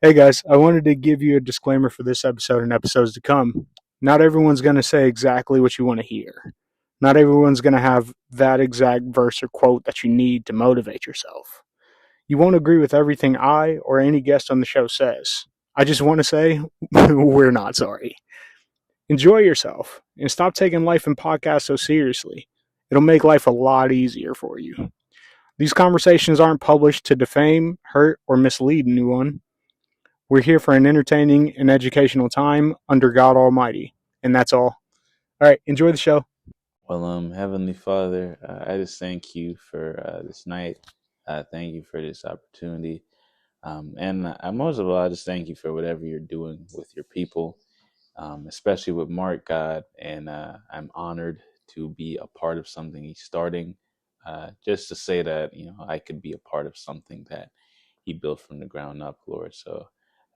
Hey guys, I wanted to give you a disclaimer for this episode and episodes to come. Not everyone's going to say exactly what you want to hear. Not everyone's going to have that exact verse or quote that you need to motivate yourself. You won't agree with everything I or any guest on the show says. I just want to say, we're not sorry. Enjoy yourself and stop taking life and podcasts so seriously. It'll make life a lot easier for you. These conversations aren't published to defame, hurt, or mislead anyone. We're here for an entertaining and educational time under God Almighty. And that's all. All right, enjoy the show. Well, Heavenly Father, I just thank you for this night. Thank you for this opportunity. And most of all, I just thank you for whatever you're doing with your people, especially with Marq, God. And I'm honored to be a part of something he's starting. Just to say that, I could be a part of something that he built from the ground up, Lord. So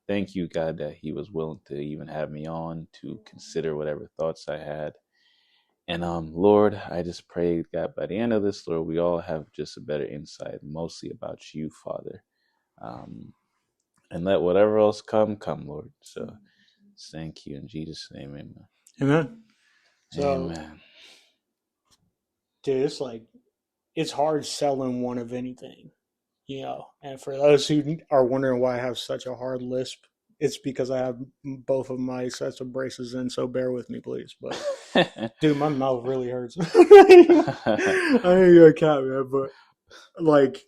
thank you, God, that he was willing to even have me on to consider whatever thoughts I had. And Lord, I just pray that by the end of this, Lord, we all have just a better insight, mostly about you, Father. Um, and let whatever else come, Lord. So thank you in Jesus' name, amen. Amen. So, Amen. dude, it's hard selling one of anything, And for those who are wondering why I have such a hard lisp, it's because I have both of my sets of braces in, so bear with me, please. But, dude, my mouth really hurts. I ain't a cat, man, but like,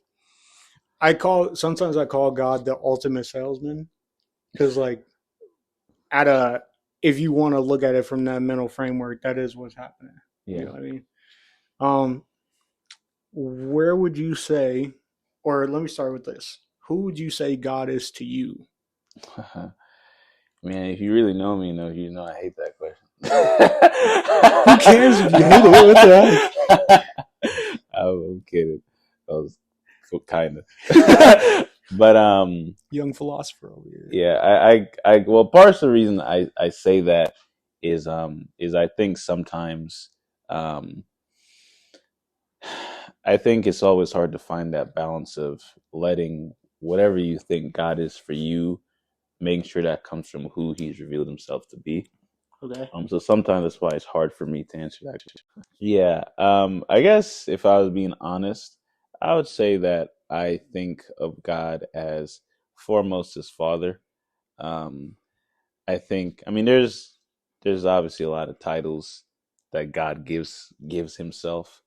sometimes I call God the ultimate salesman because if you want to look at it from that mental framework, that is what's happening. Yeah. You know what I mean? Where would you say, or let me start with this: who would you say God is to you? Man, if you really know me, you know I hate that question. Who cares if you hate it? What the heck? I'm kidding. I was kind of. But young philosopher over here. Yeah, well, part of the reason I say that is I think sometimes I think it's always hard to find that balance of letting whatever you think God is for you, making sure that comes from who He's revealed Himself to be. Okay. So sometimes that's why it's hard for me to answer that question. Yeah. I guess if I was being honest, I would say that I think of God as foremost His Father. Um, I mean, there's obviously a lot of titles that God gives Himself,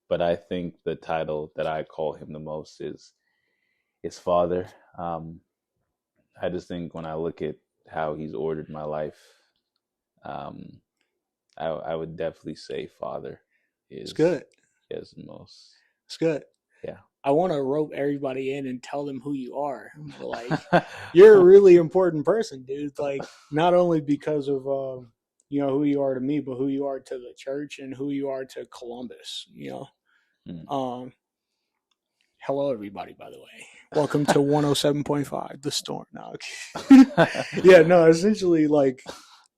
but I think the title that I call Him the most is Father. I just think when I look at how He's ordered my life, um, I would definitely say Father It's is good. the most. It's good. Yeah. I want to rope everybody in and tell them who you are. You're a really important person, dude. Not only because of who you are to me, but who you are to the church and who you are to Columbus. Hello, everybody. By the way, welcome to 107.5, The Storm. No, yeah, no. Essentially,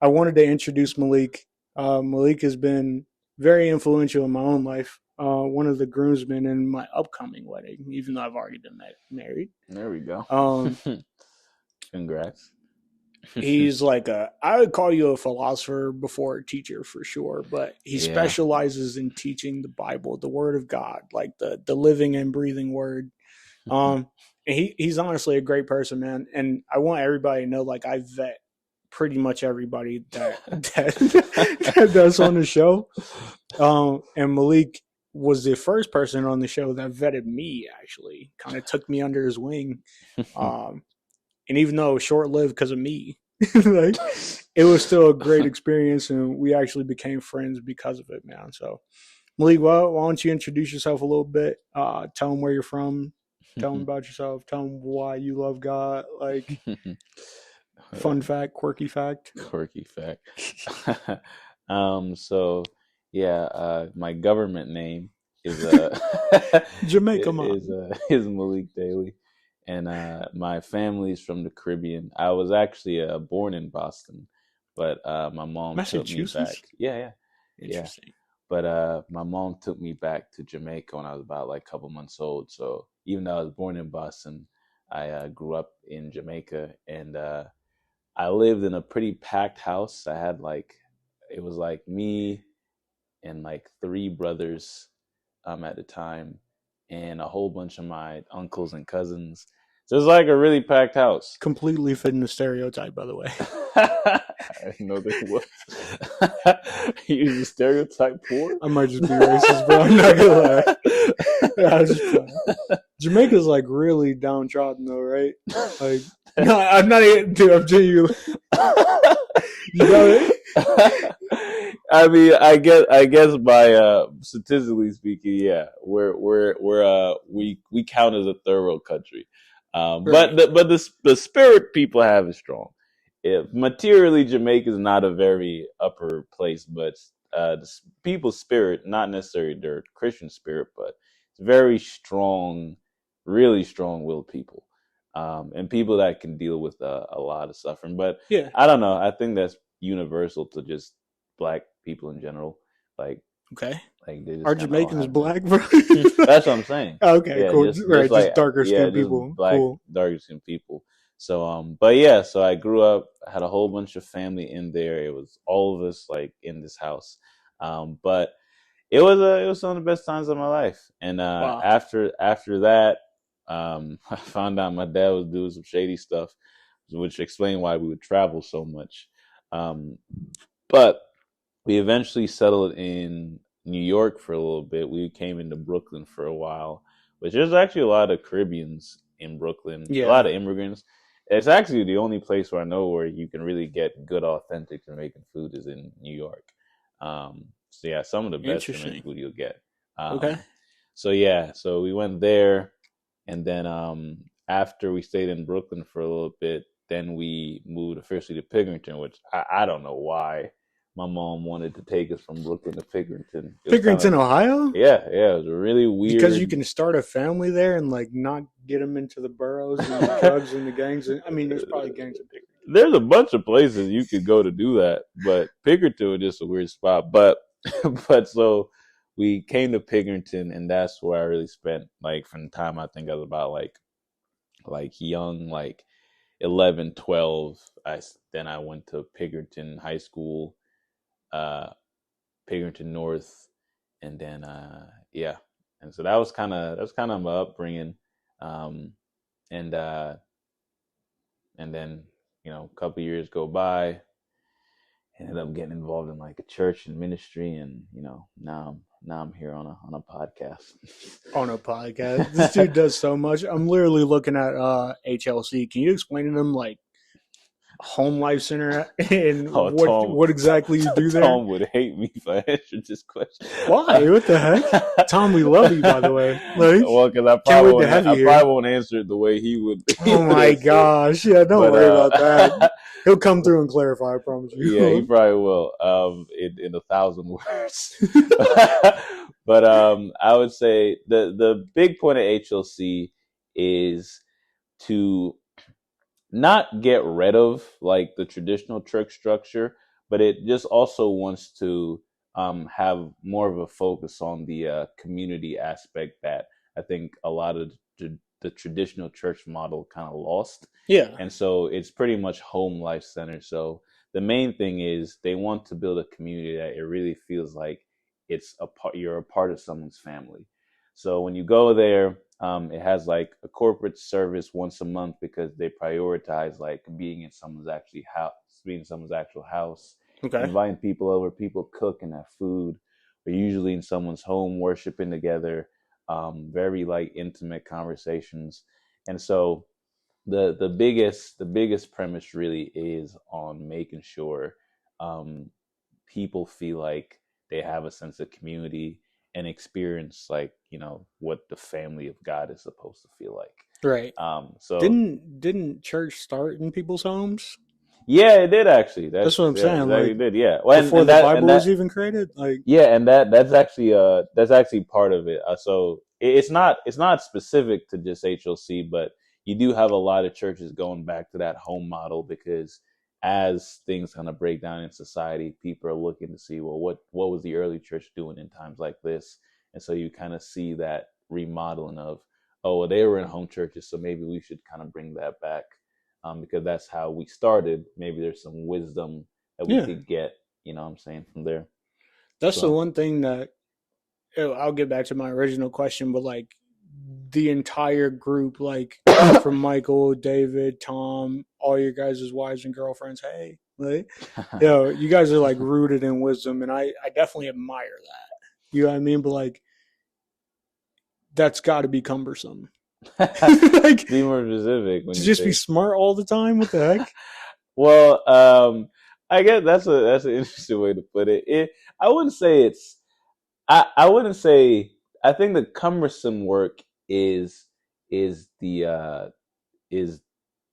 I wanted to introduce Malik. Malik has been very influential in my own life. One of the groomsmen in my upcoming wedding, even though I've already been married. There we go. Congrats. He's I would call you a philosopher before a teacher for sure, but he specializes in teaching the Bible, the Word of God, like the living and breathing Word. And he's honestly a great person, man. And I want everybody to know, I vet pretty much everybody that's on the show. And Malik was the first person on the show that vetted me, actually, kind of took me under his wing. And even though it was short lived because of me, it was still a great experience, and we actually became friends because of it, man. So, Malik, why don't you introduce yourself a little bit? Tell them where you're from. Tell them about yourself. Tell them why you love God. Fun fact, quirky fact. Quirky fact. So yeah, my government name is Jamaican is Malik Daley, and my family's from the Caribbean. I was actually born in Boston, but my mom took me back. Yeah. Interesting. But my mom took me back to Jamaica when I was about a couple months old. So even though I was born in Boston, I grew up in Jamaica, and I lived in a pretty packed house. I had it was like me and like three brothers at the time, and a whole bunch of my uncles and cousins. So it's like a really packed house. Completely fitting the stereotype, by the way. I didn't know there was. You stereotype poor? I might just be racist, bro. I'm not gonna lie. I was just playing. Jamaica's like really downtrodden, though, right? Like, no, I'm not even. Dude, I'm genuinely. You know it? I mean, I guess by statistically speaking, yeah, we count as a third world country, Right. but the spirit people have is strong. If materially, Jamaica is not a very upper place, but the people's spirit, not necessarily their Christian spirit, but it's very strong, really strong-willed people, and people that can deal with a lot of suffering. But Yeah. I don't know. I think that's universal to just black people in general. Like, Okay. they just Are kind of all Jamaicans have black, that. bro? That's what I'm saying. Okay, Yeah, cool. just Right, like just darker skinned just people. black, Cool. darker skinned people. So but yeah, so I grew up, had a whole bunch of family in there. It was all of us like in this house. But it was some of the best times of my life. And Wow. after that, I found out my dad was doing some shady stuff, which explained why we would travel so much. But we eventually settled in New York for a little bit. We came into Brooklyn for a while, which there's actually a lot of Caribbeans in Brooklyn, a Yeah. lot of immigrants. It's actually the only place where I know where you can really get good, authentic Jamaican food is in New York. So yeah, some of the best Jamaican Interesting. food you'll get. Okay. So yeah, so we went there, and then after we stayed in Brooklyn for a little bit, then we moved officially to Pickerington, which I don't know why my mom wanted to take us from Brooklyn to Pickerington. It was kind Pickerington, of Ohio? yeah, it was a really Because you weird. can start a family there and like not get them into the boroughs and the drugs and the gangs. And I mean, there's probably gangs in Pickerington. There's a bunch of places you could go to do that, but Pickerington was just a weird spot. But but so we came to Pickerington, and that's where I really spent like from the time I think I was about like young, like 11, 12. Then I went to Pickerington High School, uh, Pickerington North, and then yeah, and so that was kind of my upbringing, um, and and then a couple years go by, ended up getting involved in like a church and ministry, and now I'm here on a podcast. On a podcast. This dude does so much. I'm literally looking at HLC. Can you explain to them like Home Life Center and Oh, what exactly you do there? Tom would hate me if I answered this question. Why? What the heck? Tom, we love you, by the way. Like, Well, because I can't probably wait to have you here. probably won't answer it the way he would. Oh my gosh. Yeah, don't worry about that. He'll come through and clarify, I promise you. Yeah, he probably will. In 1,000 words. But I would say the big point of HLC is to not get rid of like the traditional church structure, but it just also wants to have more of a focus on the community aspect that I think a lot of the traditional church model kind of lost. Yeah. And so it's pretty much home life center. So the main thing is they want to build a community that it really feels like you're a part of someone's family. So when you go there, it has like a corporate service once a month because they prioritize like being in someone's being in someone's actual house, Okay. inviting people over, people cook and have food. We're usually in someone's home, worshiping together, very like intimate conversations. And so the biggest premise really is on making sure um, people feel like they have a sense of community and experience like what the family of God is supposed to feel like. Right. So Didn't church start in people's homes? yeah, it did actually. That's what I'm saying. Exactly Like did. Yeah, well, before the Bible was even created. Like yeah, and that's actually part of it. So it's not specific to just HLC, but you do have a lot of churches going back to that home model because as things kind of break down in society, people are looking to see, well, what was the early church doing in times like this, and so you kind of see that remodeling of, oh, well, they were in home churches, so maybe we should kind of bring that back, because that's how we started. Maybe there's some wisdom that we Yeah. could get, you know what I'm saying, from there. That's the So, one thing that I'll get back to my original question, but like the entire group, like from Michael, David, Tom, all your guys' wives and girlfriends, hey, like, you guys are like rooted in wisdom, and I definitely admire that. You know what I mean? But like, that's got to be cumbersome. Like, be more specific when to you just be say. smart all the time. What the heck? Well, I guess that's an interesting way to put it. I wouldn't say it's. I wouldn't say. I think the cumbersome work is the is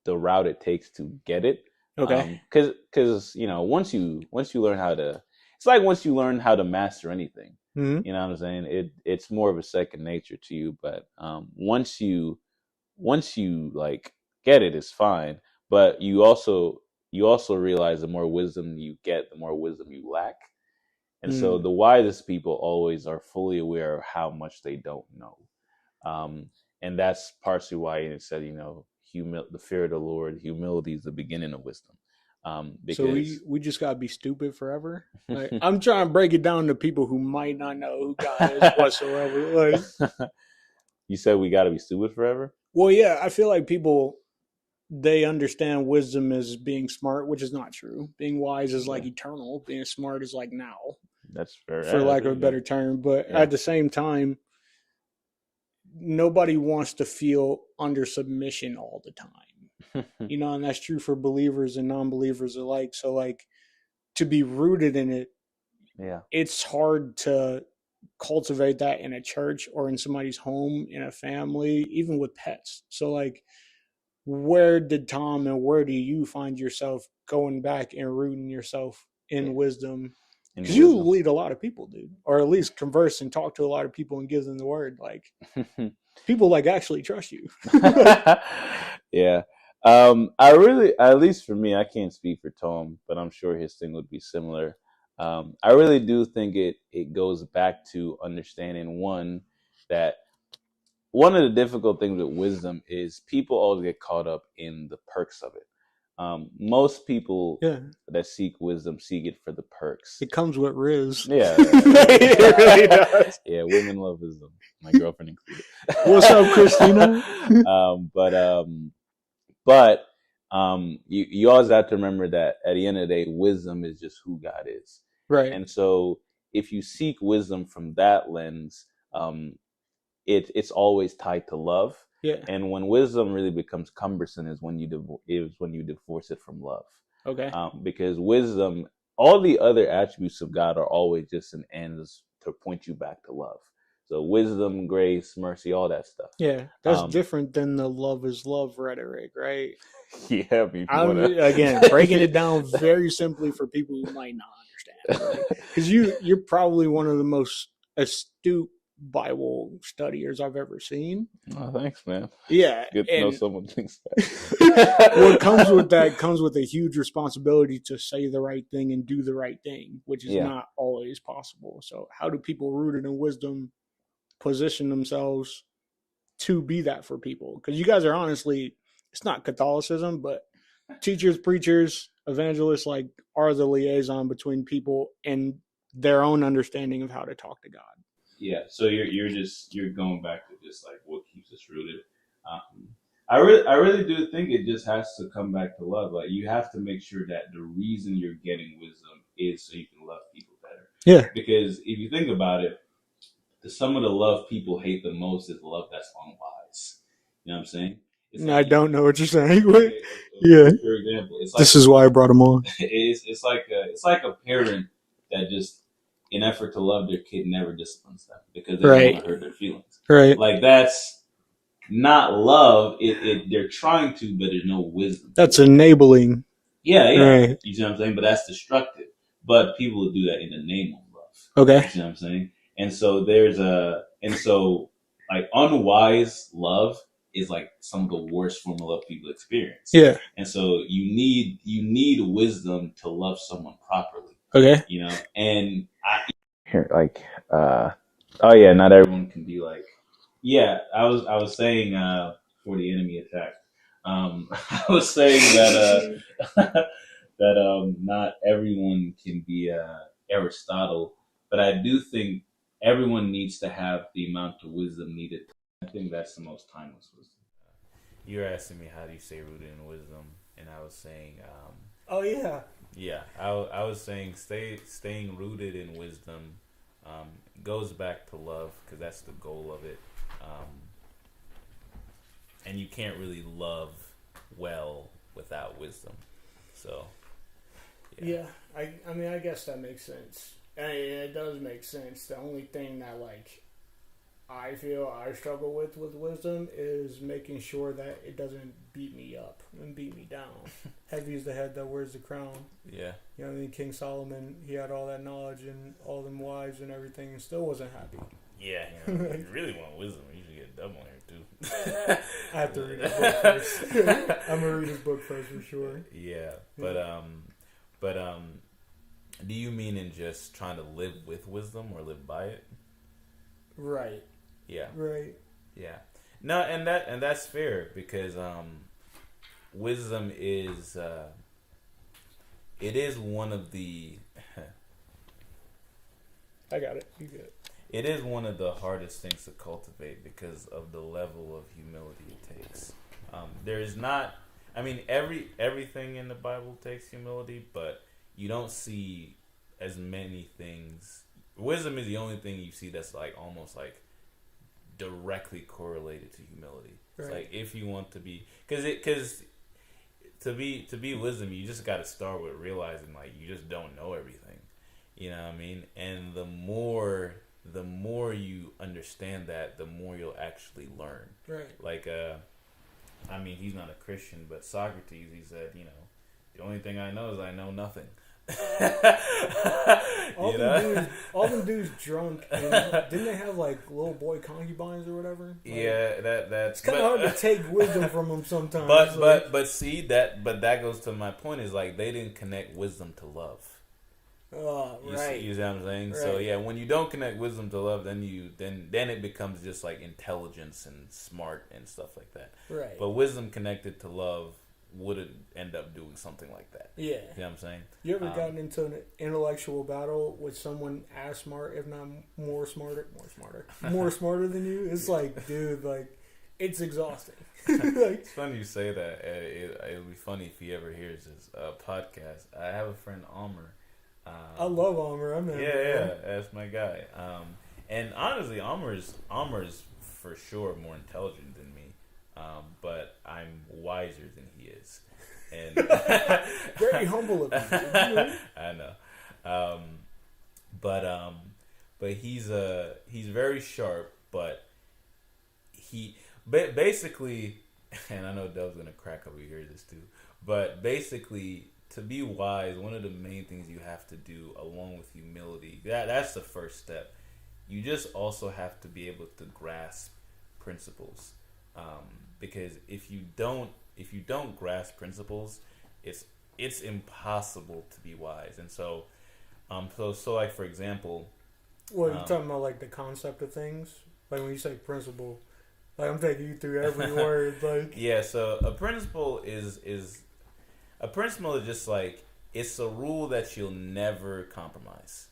the route it takes to get it. Okay. Because once you learn how to, it's like once you learn how to master anything. Mm-hmm. You know what I'm saying? It's more of a second nature to you. But once you like get it, it's fine. But you also realize the more wisdom you get, the more wisdom you lack. And so Mm. the wisest people always are fully aware of how much they don't know. Um, and that's partially why it said, the fear of the Lord, humility is the beginning of wisdom. So Because we just gotta be stupid forever. Like I'm trying to break it down to people who might not know who God is whatsoever. Like, you said we got to be stupid forever. well, yeah, I feel like people they understand wisdom as being smart, which is not true. Being wise is like Yeah, eternal. Being smart is like now, that's fair. for Yeah, that's lack of a pretty good. better term. But Yeah. at the same time, nobody wants to feel under submission all the time. And that's true for believers and non-believers alike. So like to be rooted in it, Yeah. it's hard to cultivate that in a church or in somebody's home, in a family, even with pets. So like where did Tom and where do you find yourself going back and rooting yourself in wisdom? In Because you wisdom. lead a lot of people, dude, or at least converse and talk to a lot of people and give them the word. Like people like actually trust you. Yeah. I really, at least for me, I can't speak for Tom, but I'm sure his thing would be similar. I really do think it goes back to understanding that one of the difficult things with wisdom is people always get caught up in the perks of it. Most people Yeah, that seek wisdom seek it for the perks. it comes with Riz. Yeah, It really does. yeah, women love wisdom, my girlfriend included. What's up, Christina? But you always have to remember that at the end of the day, wisdom is just who God is. Right. And so if you seek wisdom from that lens, it's always tied to love. Yeah. And when wisdom really becomes cumbersome is when you divorce it from love. Okay. Because wisdom, all the other attributes of God are always just an ends to point you back to love. So wisdom, grace, mercy, all that stuff. Yeah, that's different than the love is love rhetoric, right? Yeah, again breaking it down very simply for people who might not understand, because you're probably one of the most astute Bible studiers I've ever seen. Oh, thanks, man. Yeah, Good to know someone thinks that. What comes with that. that comes with a huge responsibility to say the right thing and do the right thing, which is not always possible. So how do people rooted in wisdom position themselves to be that for people? Because you guys are honestly, it's not Catholicism, but teachers, preachers, evangelists, like are the liaison between people and their own understanding of how to talk to God. Yeah, so you're going back to just like what keeps us rooted. I really do think it just has to come back to love. Like you have to make sure that the reason you're getting wisdom is so you can love people better. Yeah. Because if you think about it, some of the love people hate the most is love that's unwise. You know what I'm saying? I don't know what you're saying. Yeah. For example, it's like this is why I brought him on. It's like a parent that just, in effort to love their kid, never disciplines them because they don't want to hurt their feelings. Right. Like that's not love. They're trying to, but there's no wisdom. That's enabling. Yeah. Right. You see what I'm saying? But that's destructive. But people will do that in the name of love. Okay. You see what I'm saying? And so like unwise love is like some of the worst form of love people experience. Yeah. And so you need wisdom to love someone properly. Okay. And not everyone can be like Yeah, I was saying for the enemy attack. I was saying that that not everyone can be Aristotle, but I do think everyone needs to have the amount of wisdom needed. I think that's the most timeless wisdom. You're asking me how do you say rooted in wisdom, and I was saying, Oh yeah. yeah, I was saying staying rooted in wisdom goes back to love because that's the goal of it. Um, and you can't really love well without wisdom. So, Yeah, I mean, I guess that makes sense. I mean, it does make sense. The only thing that, like, I feel I struggle with wisdom is making sure that it doesn't beat me up and beat me down. Heavy is the head that wears the crown. Yeah. You know what I mean? King Solomon, he had all that knowledge and all them wives and everything and still wasn't happy. Yeah, you know, if you really want wisdom, you should get double here too. I have to read his book first. I'm gonna read his book first for sure. Yeah, but do you mean in just trying to live with wisdom or live by it? Right. Yeah. Right. Yeah. No, and that's fair because wisdom is it is one of the I got it. You get it. It is one of the hardest things to cultivate because of the level of humility it takes. There is not, I mean, everything in the Bible takes humility, but you don't see as many things. Wisdom is the only thing you see that's like almost like directly correlated to humility. Right. It's like if you want to be, because to be wisdom, you just got to start with realizing like you just don't know everything. You know what I mean? And the more you understand that, the more you'll actually learn. Right. Like, I mean, he's not a Christian, but Socrates, he said, you know, the only thing I know is I know nothing. all them dudes drunk. And didn't they have like little boy concubines or whatever? Like, yeah, that's it's kind of hard to take wisdom from them sometimes. But see that goes to my point is like they didn't connect wisdom to love. Right. You see what I'm saying? Right. So yeah, when you don't connect wisdom to love, then it becomes just like intelligence and smart and stuff like that. Right. But wisdom connected to love wouldn't end up doing something like that. Yeah. You know what I'm saying? You ever gotten into an intellectual battle with someone as smart, if not more smarter than you? It's like, dude, like, it's exhausting. Like, it's funny you say that. It'll be funny if he ever hears this podcast. I have a friend, Almer. I love Almer. Yeah, that's my guy. And honestly, Almer's for sure more intelligent than me. But I'm wiser than he is, and very humble of you. I know, but he's very sharp, but he basically, and I know Dove's gonna crack up when he hears this too, but basically, to be wise, one of the main things you have to do, along with humility, that's the first step. You just also have to be able to grasp principles. Because if you don't grasp principles, it's impossible to be wise. And so like for example, what are you talking about? Like the concept of things, like when you say principle, like I'm taking you through every word. Like yeah, so a principle is just like it's a rule that you'll never compromise.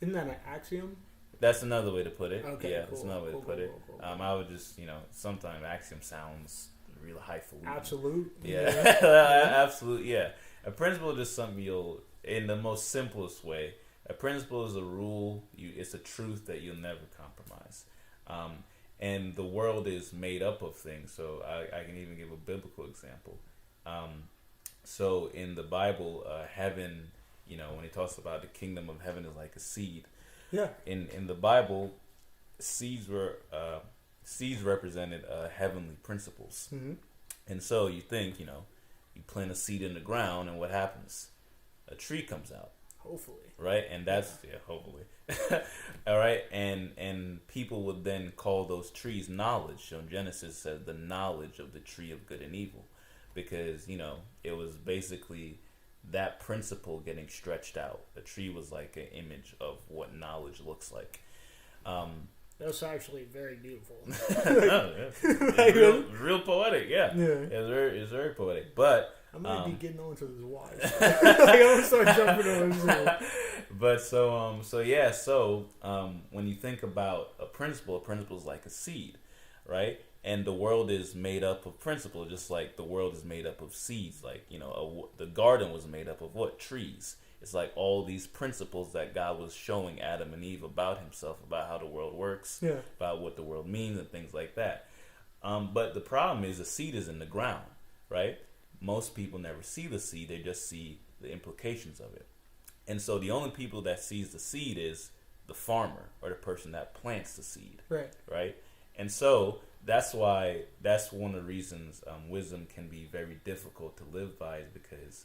Isn't that an axiom? That's another way to put it. Okay, yeah, cool, that's another way to put it. Cool. I would just, sometimes axiom sounds real highfalutin. Absolute. Yeah. Absolute, yeah. A principle is just something in the most simplest way, a principle is a rule, it's a truth that you'll never compromise. And the world is made up of things, so I can even give a biblical example. So in the Bible, heaven, when he talks about the kingdom of heaven is like a seed. Yeah. In the Bible, seeds represented heavenly principles. Mm-hmm. And so you think, you plant a seed in the ground, and what happens? A tree comes out. Hopefully. Right? And that's hopefully. All right. And people would then call those trees knowledge. So in Genesis says the knowledge of the tree of good and evil, because it was basically that principle getting stretched out. The tree was like an image of what knowledge looks like. That's actually very beautiful. Real poetic, yeah. It's very poetic. But I might be getting on to this wise. I'm gonna start jumping on this. But when you think about a principle is like a seed, right? And the world is made up of principle, just like the world is made up of seeds. Like, the garden was made up of what? Trees. It's like all these principles that God was showing Adam and Eve about himself, about how the world works, about what the world means and things like that. But the problem is the seed is in the ground, right? Most people never see the seed. They just see the implications of it. And so the only people that sees the seed is the farmer or the person that plants the seed. Right? And so that's one of the reasons wisdom can be very difficult to live by, is because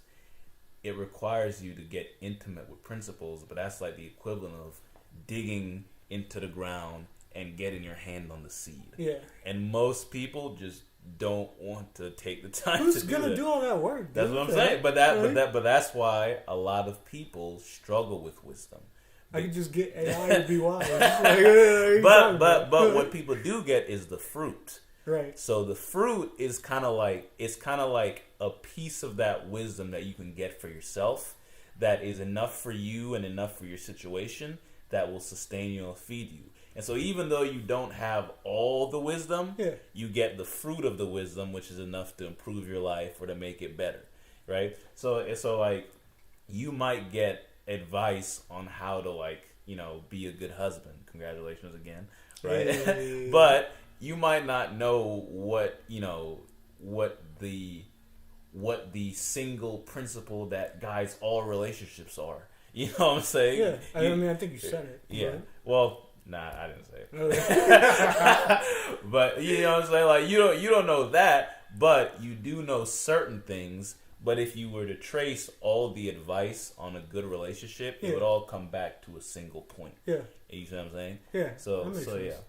it requires you to get intimate with principles, but that's like the equivalent of digging into the ground and getting your hand on the seed. Yeah. And most people just don't want to take the time Who's to do that. Who's gonna do all that work? That's what I'm saying. But that's why a lot of people struggle with wisdom. I could just get AI to be wise. But what people do get is the fruit. Right. So the fruit is kind of like a piece of that wisdom that you can get for yourself, that is enough for you and enough for your situation, that will sustain you and feed you. And so even though you don't have all the wisdom, you get the fruit of the wisdom, which is enough to improve your life or to make it better, right? So like you might get advice on how to be a good husband. Congratulations again, right? Hey. But you might not know what the single principle that guides all relationships are. You know what I'm saying? Yeah, I think you said it. Yeah. Right? Well, nah, I didn't say it. But you know what I'm saying? Like you don't know that, but you do know certain things. But if you were to trace all the advice on a good relationship, it would all come back to a single point. Yeah. You see what I'm saying? Yeah. So yeah.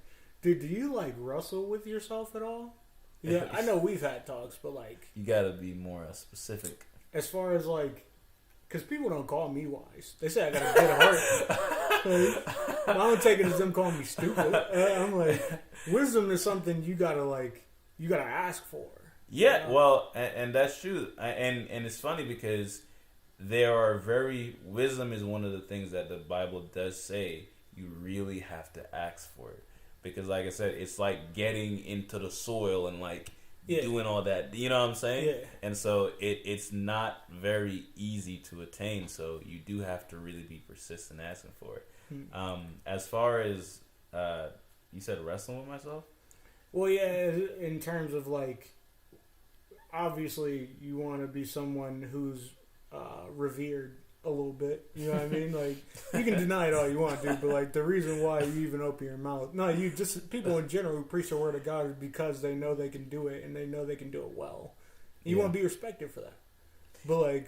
Dude, do you wrestle with yourself at all? Yeah, I know we've had talks, but you gotta be more specific. As far as because people don't call me wise. They say I got a good heart. I don't take it as them calling me stupid. I'm like, wisdom is something you gotta ask for. Yeah, well, and that's true. And it's funny because wisdom is one of the things that the Bible does say you really have to ask for it. Because like I said, it's like getting into the soil and doing all that. You know what I'm saying? Yeah. And so it's not very easy to attain. So you do have to really be persistent asking for it. As far as, you said wrestling with myself? Well, yeah, in terms of obviously you want to be someone who's revered a little bit, you know what I mean? You can deny it all you want to, but the reason why you even open your mouth, people in general who preach the word of God is because they know they can do it and they know they can do it well. You want to be respected for that. But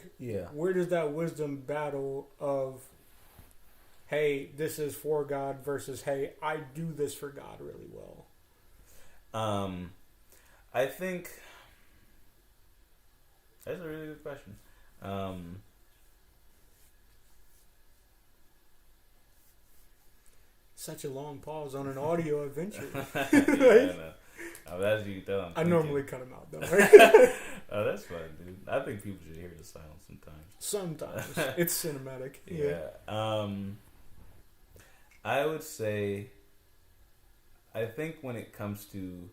where does that wisdom battle of, hey, this is for God versus, hey, I do this for God really well? I think that's a really good question. Such a long pause on an audio adventure. As you can tell, I normally cut them out, though. Oh, that's fine, dude. I think people should hear the silence sometimes. It's cinematic. Yeah. I would say, I think when it comes to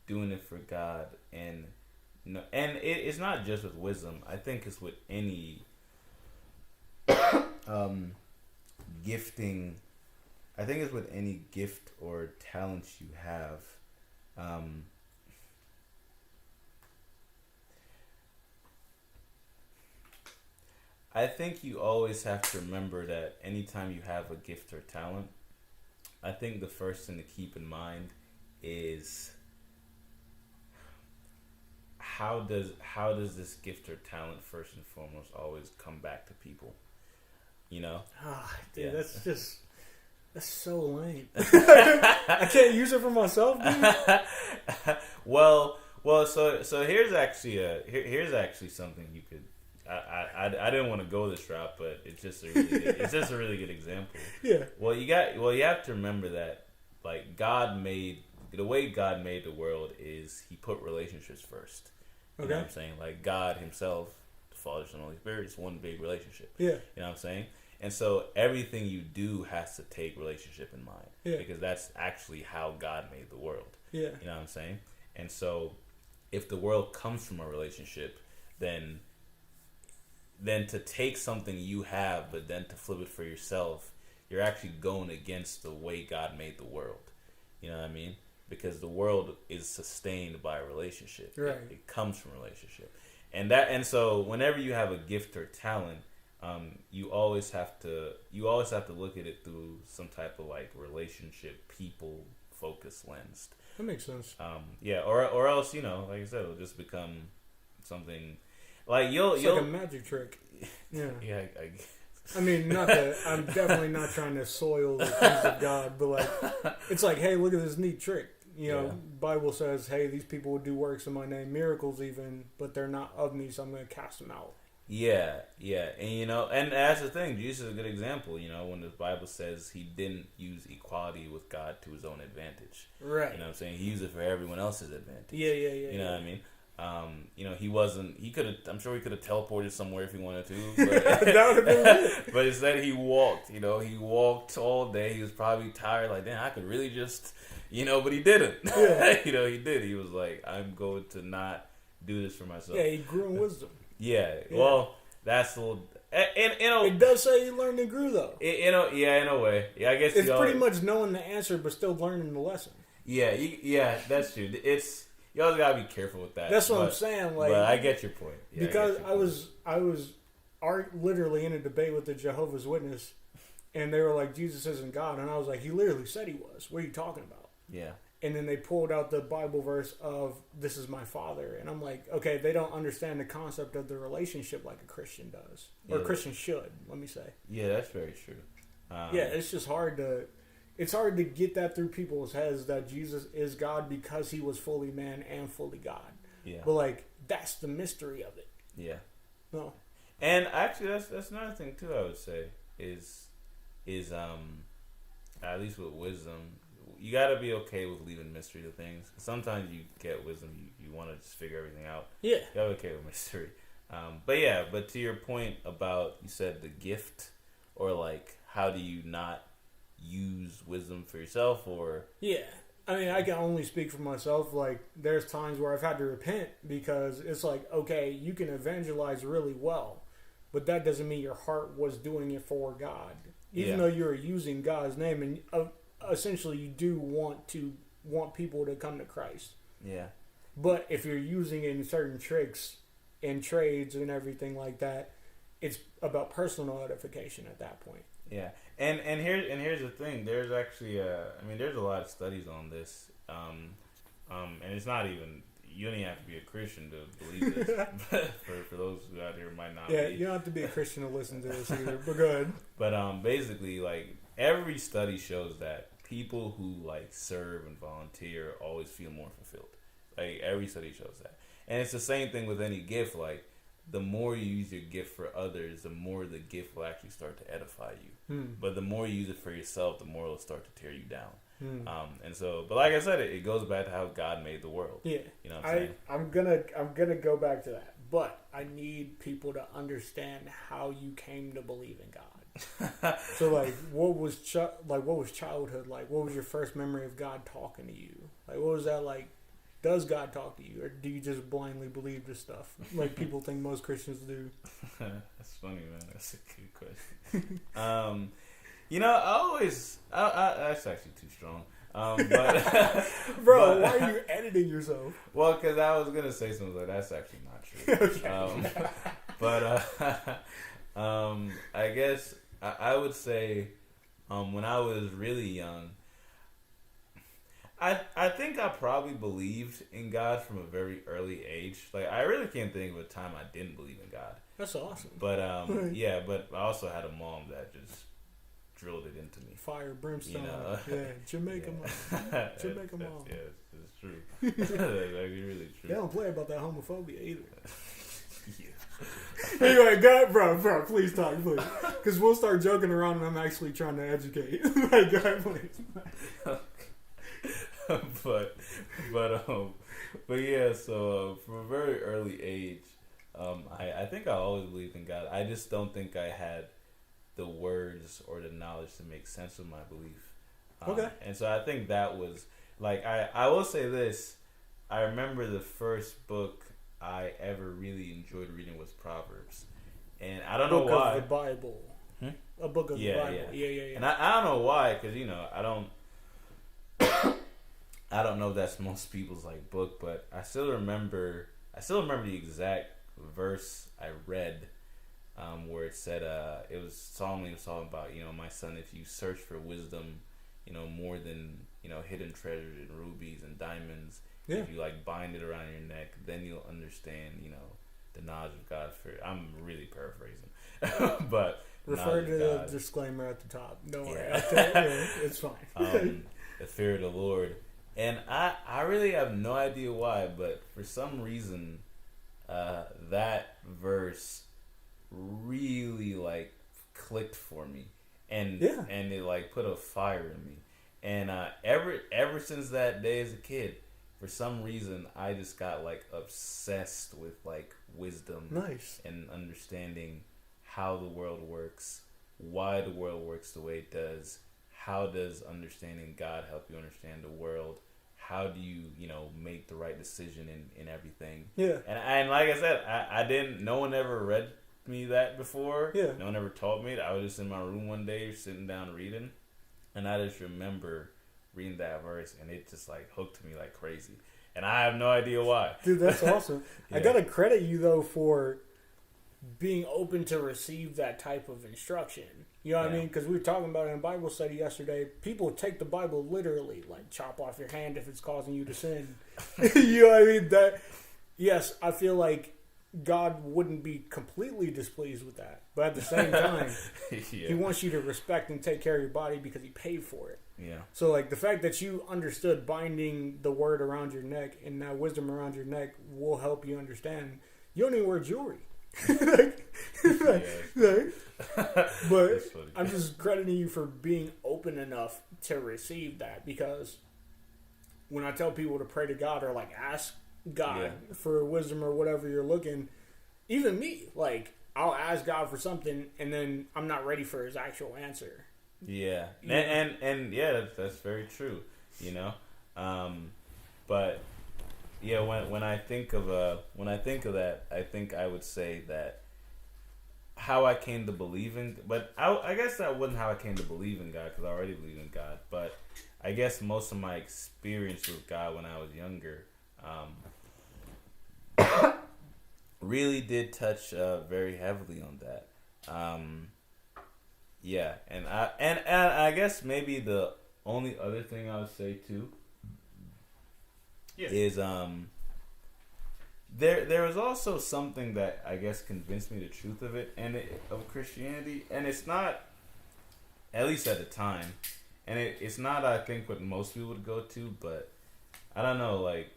doing it for God, and it's not just with wisdom. I think it's with any gifting. I think it's with any gift or talent you have. I think you always have to remember that anytime you have a gift or talent, I think the first thing to keep in mind is how does this gift or talent first and foremost always come back to people? You know? Dude, that's so lame. I can't use it for myself, dude. Well, so here's actually something you could. I didn't want to go this route, but it's just a really good example. Yeah. Well, you have to remember that like the way God made the world is He put relationships first. You know what I'm saying? Like God Himself, the Father, Son, Holy Spirit, is one big relationship. Yeah. You know what I'm saying? And so everything you do has to take relationship in mind. Yeah. Because that's actually how God made the world. Yeah. You know what I'm saying? And so if the world comes from a relationship, then to take something you have, but then to flip it for yourself, you're actually going against the way God made the world. You know what I mean? Because the world is sustained by a relationship. Right. It comes from a relationship. And so whenever you have a gift or talent, you always have to look at it through some type of like relationship, people focused lens. That makes sense. Yeah, or else, you know, like I said, it'll just become something like it's like a magic trick. Yeah. Yeah. I mean, not that I'm definitely not trying to soil the things of God, but like it's like, hey, look at this neat trick. You know, Bible says, hey, these people will do works in my name, miracles even, but they're not of me, so I'm going to cast them out. Yeah, and you know, and that's the thing. Jesus is a good example. You know, when the Bible says He didn't use equality with God to His own advantage. Right. You know what I'm saying? He used it for everyone else's advantage. Yeah. You know what I mean? You know, he could have, I'm sure he could have teleported somewhere if he wanted to, but, that would have been it. But instead he walked, you know, all day. He was probably tired, like, damn, I could really just, you know, but he didn't. Yeah. You know, he did. He was like, I'm going to not do this for myself. Yeah, he grew in wisdom. Yeah. Well, that's a little, and it does say he learned and grew, though. In a way. Yeah, I guess it's pretty much knowing the answer, but still learning the lesson. Yeah, that's true. You always gotta be careful with that. That's what I'm saying. Like, but I get your point. Yeah, because I was literally in a debate with the Jehovah's Witness, and they were like, Jesus isn't God, and I was like, He literally said He was. What are you talking about? Yeah. And then they pulled out the Bible verse of "This is my Father," and I'm like, okay, they don't understand the concept of the relationship like a Christian does, or a Christian should. Let me say. Yeah, that's very true. It's just hard to. It's hard to get that through people's heads that Jesus is God because He was fully man and fully God. Yeah. But like that's the mystery of it. Yeah. No. And actually, that's another thing too. I would say is at least with wisdom, you got to be okay with leaving mystery to things. Sometimes you get wisdom, you want to just figure everything out. Yeah. You got to be okay with mystery. But to your point about, you said the gift, or like how do you not use wisdom for yourself, or I mean, I can only speak for myself. Like, there's times where I've had to repent because it's like, okay, you can evangelize really well, but that doesn't mean your heart was doing it for God. Even though you're using God's name, and essentially you do want people to come to Christ. Yeah. But if you're using it in certain tricks and trades and everything like that, it's about personal edification at that point. Yeah, and here's the thing. There's actually there's a lot of studies on this, and it's not even, you don't even have to be a Christian to believe this. for those who out here might not. Yeah, you don't have to be a Christian to listen to this either. But go ahead. But basically, like, every study shows that people who like serve and volunteer always feel more fulfilled. Like, every study shows that, and it's the same thing with any gift. Like, the more you use your gift for others, the more the gift will actually start to edify you. But the more you use it for yourself, the more it'll start to tear you down. And so, but like I said, it goes back to how God made the world. Yeah, you know what I'm saying? I'm gonna go back to that, but I need people to understand how you came to believe in God. So, like, what was childhood like? What was your first memory of God talking to you? Like, what was that like? Does God talk to you, or do you just blindly believe this stuff like people think most Christians do? That's funny, man. That's a good question. You know, that's actually too strong. But bro, why are you editing yourself? Well, because I was gonna say something like that's actually not true. Okay. I guess I would say when I was really young, I think I probably believed in God from a very early age. Like, I really can't think of a time I didn't believe in God. That's awesome. But but I also had a mom that just drilled it into me. Fire, brimstone. You know? Yeah, Jamaican mom. Jamaican mom. Yeah, it's true. That's actually really true. They don't play about that homophobia either. Anyway, go ahead, bro, please talk, please. Because we'll start joking around and I'm actually trying to educate. Like, go ahead, please. but but yeah. So from a very early age, I think I always believed in God. I just don't think I had the words or the knowledge to make sense of my belief. Okay. And so I think that was like I will say this. I remember the first book I ever really enjoyed reading was Proverbs, and I don't know why. Book of the Bible. A book of the Bible. Yeah. And I don't know why, because I don't know if that's most people's like book, but I still remember the exact verse I read, where it said it was talking about, my son, if you search for wisdom, more than hidden treasures and rubies and diamonds, if you like bind it around your neck, then you'll understand the knowledge of God. I'm really paraphrasing, but refer to the disclaimer at the top. Don't worry, it's fine. The fear of the Lord. And I really have no idea why, but for some reason, that verse really like clicked for me, and it like put a fire in me. And ever since that day as a kid, for some reason, I just got like obsessed with like wisdom, and understanding how the world works, why the world works the way it does. How does understanding God help you understand the world? How do you, make the right decision in everything? Yeah. And like I said, I didn't. No one ever read me that before. Yeah. No one ever taught me. I was just in my room one day, sitting down reading, and I just remember reading that verse, and it just like hooked me like crazy. And I have no idea why. Dude, that's awesome. I gotta credit you though for being open to receive that type of instruction. You know what I mean? Because we were talking about it in Bible study yesterday. People take the Bible literally, like chop off your hand if it's causing you to sin. You know what I mean? Yes, I feel like God wouldn't be completely displeased with that. But at the same time, He wants you to respect and take care of your body because He paid for it. Yeah. So like the fact that you understood binding the word around your neck and now wisdom around your neck will help you understand. You don't even wear jewelry. But I'm just crediting you for being open enough to receive that, because when I tell people to pray to God or like ask God for wisdom or whatever you're looking, even me, like I'll ask God for something and then I'm not ready for His actual answer. Yeah, and yeah, that's very true. But yeah, when I think of that, I think I would say that how I came to believe in, but I guess that wasn't how I came to believe in God, because I already believe in God. But I guess most of my experience with God when I was younger really did touch very heavily on that. Yeah, and I guess maybe the only other thing I would say too is there was also something that I guess convinced me the truth of it of Christianity, and it's not, at least at the time, and it's not, I think, what most people would go to, but I don't know, like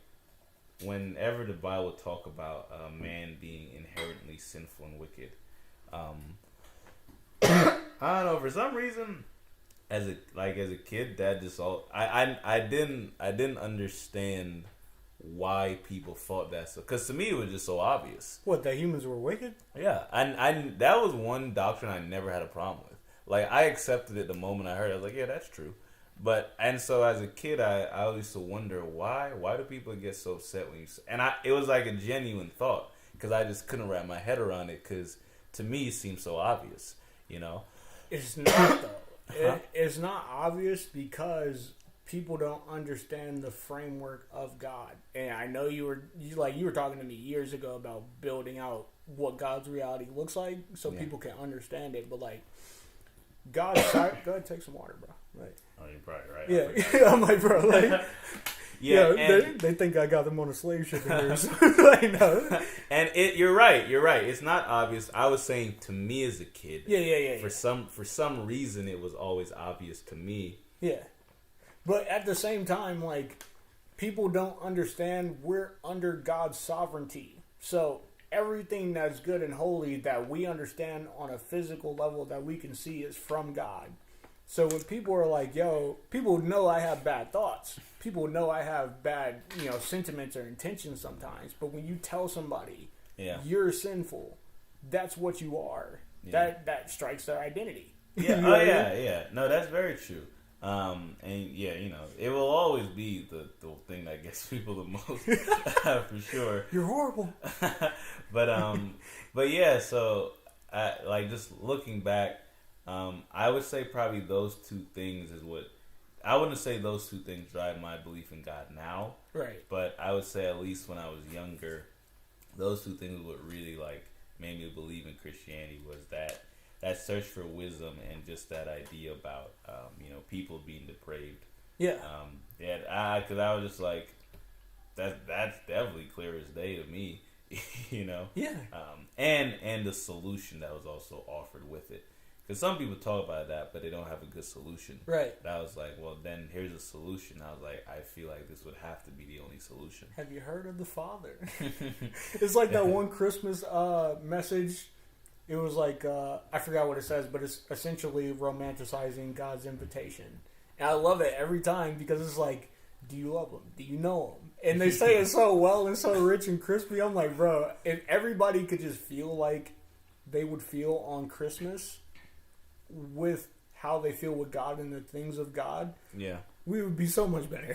whenever the Bible talk about man being inherently sinful and wicked, I don't know, for some reason, as a kid, that just all I didn't understand why people thought that. So, because to me it was just so obvious. What, that humans were wicked? Yeah, I that was one doctrine I never had a problem with. Like, I accepted it the moment I heard it. I was like, yeah, that's true. But and so as a kid, I used to wonder why do people get so upset when you say, and it was like a genuine thought, because I just couldn't wrap my head around it, because to me it seemed so obvious. It's not though. It's not obvious because people don't understand the framework of God. And I know you were talking to me years ago about building out what God's reality looks like so people can understand it. But like God's go ahead, take some water, bro. Like, oh, you're probably right. Yeah, I'm like, bro, like. They think I got them on a slave ship here. So, like, no. And you're right. It's not obvious. I was saying to me as a kid. Yeah. For some reason, it was always obvious to me. Yeah, but at the same time, like, people don't understand we're under God's sovereignty. So everything that's good and holy that we understand on a physical level that we can see is from God. So when people are like, yo, people know I have bad thoughts. People know I have bad, sentiments or intentions sometimes. But when you tell somebody you're sinful, that's what you are. Yeah. That strikes their identity. Yeah. Yeah. No, that's very true. And yeah, it will always be the thing that gets people the most, for sure. You're horrible. but yeah, so just looking back, I would say probably those two things is what I wouldn't say those two things drive my belief in God now, right? But I would say at least when I was younger, those two things what really made me believe in Christianity was that search for wisdom and just that idea about people being depraved. Yeah. Because I was just like, that's definitely clear as day to me, Yeah. And the solution that was also offered with it. Because some people talk about that, but they don't have a good solution. Right. And I was like, well, then here's a solution. I was like, I feel like this would have to be the only solution. Have you heard of the Father? It's like that one Christmas message. It was like, I forgot what it says, but it's essentially romanticizing God's invitation. And I love it every time because it's like, do you love him? Do you know him? And they say it so well and so rich and crispy. I'm like, bro, if everybody could just feel like they would feel on Christmas with how they feel with God and the things of God, yeah, we would be so much better.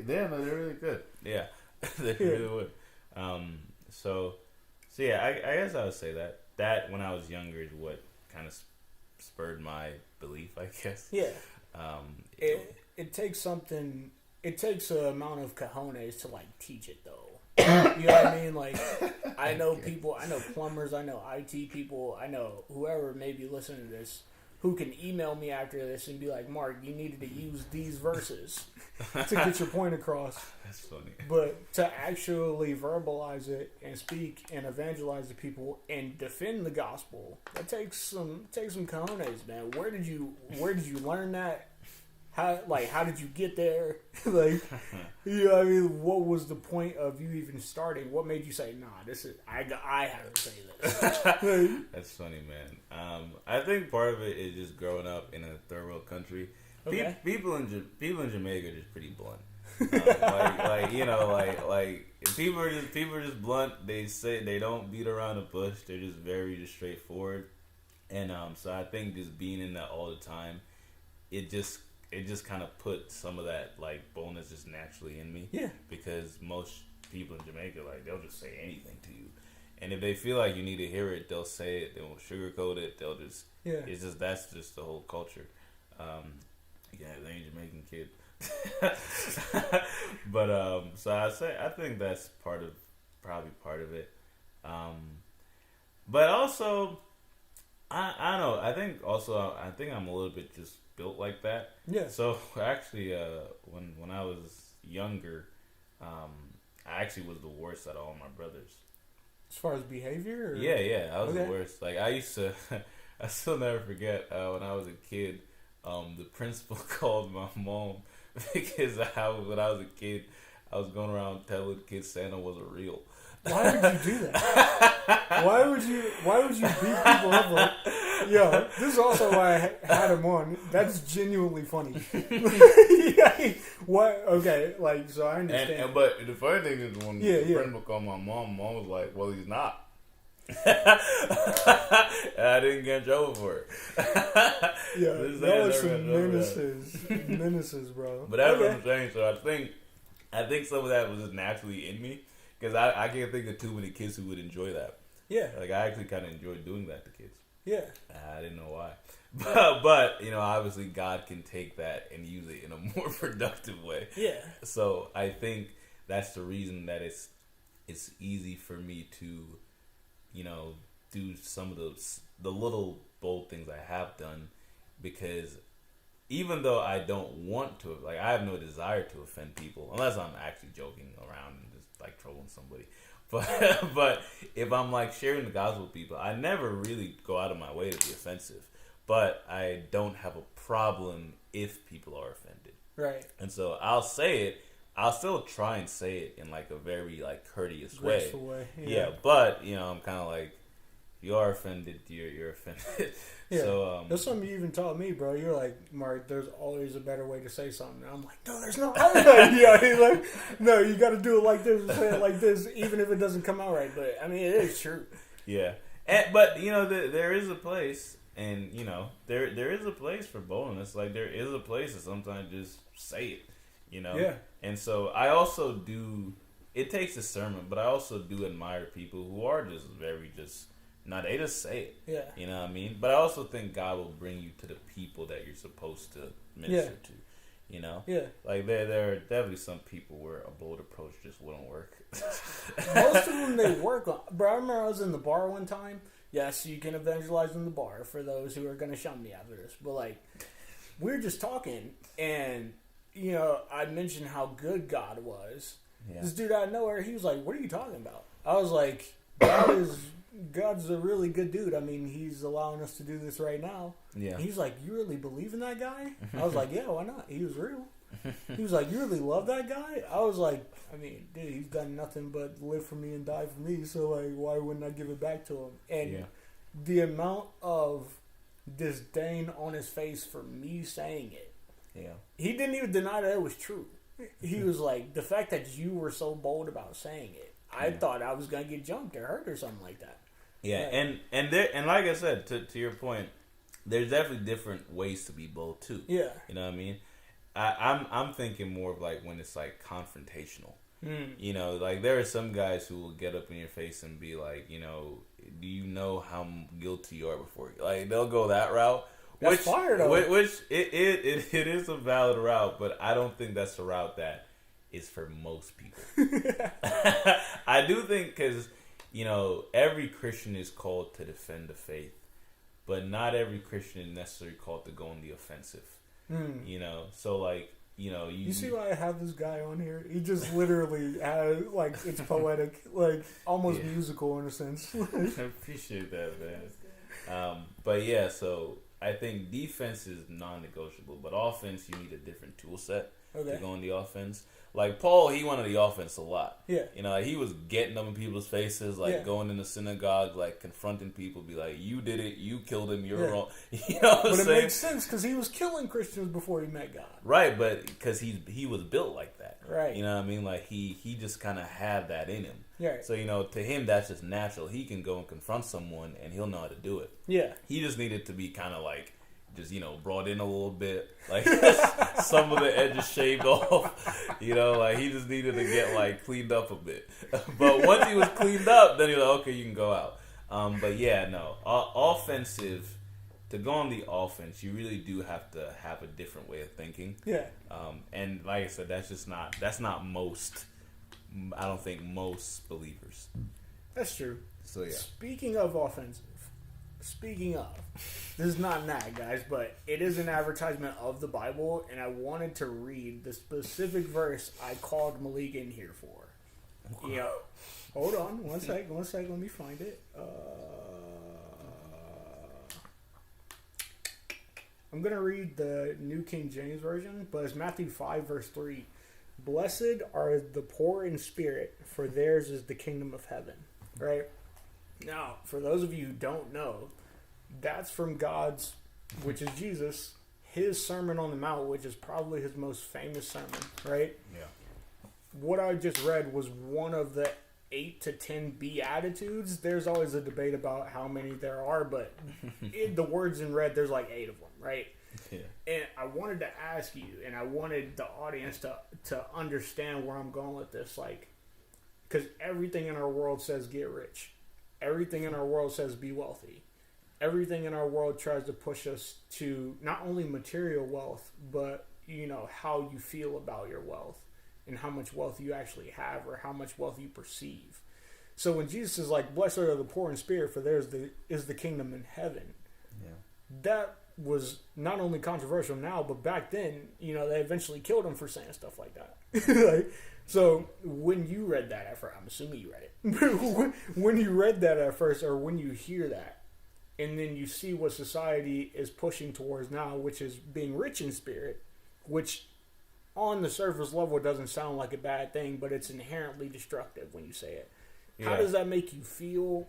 they're really good. Yeah, they really would. So yeah, I guess I would say that when I was younger is what kind of spurred my belief, I guess. Yeah. It takes something. It takes an amount of cojones to teach it though. You know what I mean? I know people, I know plumbers, I know IT people, I know whoever may be listening to this who can email me after this and be like, Mark, you needed to use these verses to get your point across. That's funny. But to actually verbalize it and speak and evangelize to people and defend the gospel, that takes some cojones, man. Where did you learn that? How did you get there? What what was the point of you even starting? What made you say, nah, this is, I have to say this? That's funny, man. I think part of it is just growing up in a third world country. Okay. People in Jamaica are just pretty blunt. People are just blunt. They say they don't beat around the bush. They're just very straightforward. And so I think just being in that all the time, it just kind of put some of that boldness just naturally in me. Yeah. Because most people in Jamaica, they'll just say anything to you, and if they feel like you need to hear it, they'll say it. They won't sugarcoat it. They'll just that's just the whole culture. They ain't Jamaican kid. But so I think that's probably part of it. But also I don't know. I think I'm a little bit just built like that. Yeah. So actually, when I was younger, I actually was the worst out of all my brothers. As far as behavior? Or? Yeah. I was the worst. I used to. I still never forget when I was a kid. The principal called my mom because when I was a kid, I was going around telling kids Santa wasn't real. Why would you do that? Why would you beat people up yo, this is also why I had him on. That's genuinely funny. What? Okay, so I understand. But the funny thing is when the principal called my mom was like, well, he's not. And I didn't get in trouble for it. Yeah, that was some menaces, bro. But that's what I'm saying. So I think some of that was just naturally in me. Because I can't think of too many kids who would enjoy that. Yeah. I actually kind of enjoyed doing that to kids. Yeah. I didn't know why. But obviously God can take that and use it in a more productive way. Yeah. So I think that's the reason that it's easy for me to, do some of the little bold things I have done. Because even though I don't want to, I have no desire to offend people. Unless I'm actually joking around and just trolling somebody. But if I'm sharing the gospel with people, I never really go out of my way to be offensive. But I don't have a problem if people are offended. Right. And so I'll say it. I'll still try and say it in a very courteous way. Graceful way. Yeah, but I'm kind of you are offended, you're offended. Yeah. So that's something you even taught me, bro. You're like, Mark, there's always a better way to say something. And I'm like, no, there's not. Yeah, he's like, no, you got to do it like this and say it like this, even if it doesn't come out right. But I mean, it is true. Yeah, but you know, there is a place, and you know, there is a place for boldness. Like there is a place to sometimes just say it, you know. Yeah. And so I also do. It takes discernment, but I also do admire people who are just very just. No, they just say it. Yeah. You know what I mean? But I also think God will bring you to the people that you're supposed to minister to. You know? Yeah. Like there are definitely some people where a bold approach just wouldn't work. Most of them they work on. Bro, I remember I was in the bar one time. Yes, you can evangelize in the bar for those who are going to shun me after this. But like, we were just talking, and you know, I mentioned how good God was. Yeah. This dude out of nowhere, he was like, "What are you talking about?" I was like, God's a really good dude. I mean, he's allowing us to do this right now. Yeah. And he's like, you really believe in that guy? I was like, yeah, why not? He was real. He was like, you really love that guy? I was like, I mean, dude, he's done nothing but live for me and die for me. So, like, why wouldn't I give it back to him? And the amount of disdain on his face for me saying it. Yeah. He didn't even deny that it was true. He was like, the fact that you were so bold about saying it, I thought I was gonna get jumped or hurt or something like that. Yeah, and like I said, to your point, there's definitely different ways to be bold too. Yeah, you know what I mean. I'm thinking more of like when it's like confrontational. You know, like there are some guys who will get up in your face and be like, you know, do you know how guilty you are before you? Like they'll go that route. That's fire though. Which it is a valid route, but I don't think that's a route that is for most people. I do think because, you know, every Christian is called to defend the faith, but not every Christian is necessarily called to go on the offensive. You know, so like, you know, you see why I have this guy on here? He just literally has, like, it's poetic, like almost musical in a sense. I appreciate that, man. But yeah, so I think defense is non-negotiable, but offense, you need a different tool set to go on the offense. Like Paul, he went on the offense a lot. Yeah. You know, like he was getting them in people's faces, like going in the synagogue, like confronting people, be like, you did it, you killed him, you're wrong. You know what I'm saying? But it makes sense because he was killing Christians before he met God. Right, but because he was built like that. Right. You know what I mean? Like he just kind of had that in him. Yeah. So, you know, to him, that's just natural. He can go and confront someone and he'll know how to do it. Yeah. He just needed to be kind of like, just, you know, brought in a little bit, like some of the edges shaved off, you know, like he just needed to get like cleaned up a bit. But once he was cleaned up, then he was like, okay, you can go out. But yeah, no, offensive, to go on the offense, you really do have to have a different way of thinking. Yeah. And like I said, that's not most, I don't think most believers. That's true. So yeah. Speaking of offensive, this is not an ad, guys, but it is an advertisement of the Bible, and I wanted to read the specific verse I called Malik in here for. You know, hold on, one second, let me find it. I'm going to read the New King James Version, but it's Matthew 5, verse 3. Blessed are the poor in spirit, for theirs is the kingdom of heaven. Right? Now, for those of you who don't know, that's from God's, which is Jesus, his Sermon on the Mount, which is probably his most famous sermon, right? Yeah. What I just read was one of the 8 to 10 Beatitudes. There's always a debate about how many there are, but in the words in red, there's like 8 of them, right? Yeah. And I wanted to ask you, and I wanted the audience to understand where I'm going with this, like, because everything in our world says get rich. Everything in our world says be wealthy. Everything in our world tries to push us to not only material wealth, but, you know, how you feel about your wealth and how much wealth you actually have or how much wealth you perceive. So when Jesus is like, blessed are the poor in spirit, for theirs is the kingdom in heaven. Yeah. That was not only controversial now, but back then, you know, they eventually killed him for saying stuff like that. Like, so when you read that at first, I'm assuming you read it. When you read that at first, or when you hear that, and then you see what society is pushing towards now, which is being rich in spirit, which on the surface level doesn't sound like a bad thing, but it's inherently destructive when you say it. Yeah. How does that make you feel?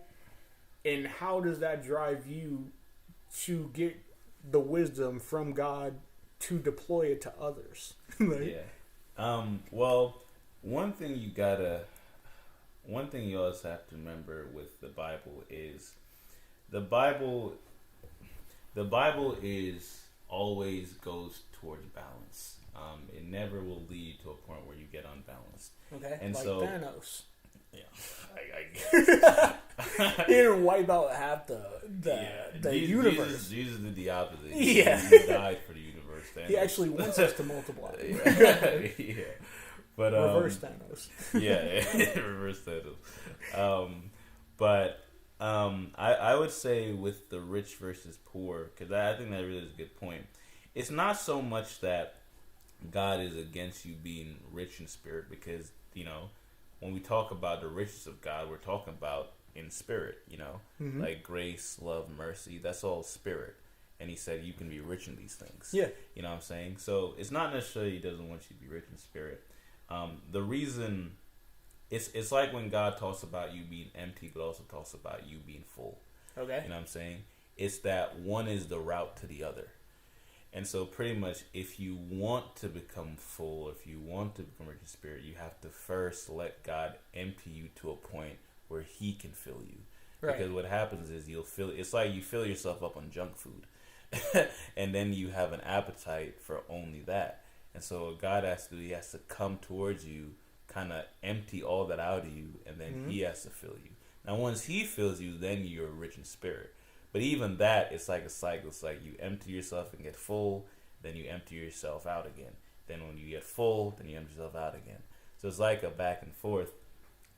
And how does that drive you to get the wisdom from God to deploy it to others? Well, one thing you always have to remember with the Bible is the Bible is always goes towards balance. It never will lead to a point where you get unbalanced. Okay, and like so Thanos. Yeah, I guess. He didn't wipe out half the universe. Jesus did the opposite. Yeah. He died for the universe. Thanos. He actually wants us to multiply. Yeah. But reverse Thanos. Yeah, reverse Thanos. I would say with the rich versus poor, because I think that really is a good point. It's not so much that God is against you being rich in spirit, because when we talk about the riches of God, we're talking about in spirit, like grace, love, mercy. That's all spirit. And he said you can be rich in these things. Yeah. You know what I'm saying? So it's not necessarily he doesn't want you to be rich in spirit. The reason it's like when God talks about you being empty, but also talks about you being full. Okay. You know what I'm saying? It's that one is the route to the other. And so pretty much if you want to become full, if you want to become rich in spirit, you have to first let God empty you to a point where he can fill you. Right. Because what happens is it's like you fill yourself up on junk food. And then you have an appetite for only that. And so what God has to do, he has to come towards you, kind of empty all that out of you, and then he has to fill you. Now once he fills you, then you're rich in spirit. But even that, it's like a cycle. It's like you empty yourself and get full, then you empty yourself out again. Then when you get full, then you empty yourself out again. So it's like a back and forth.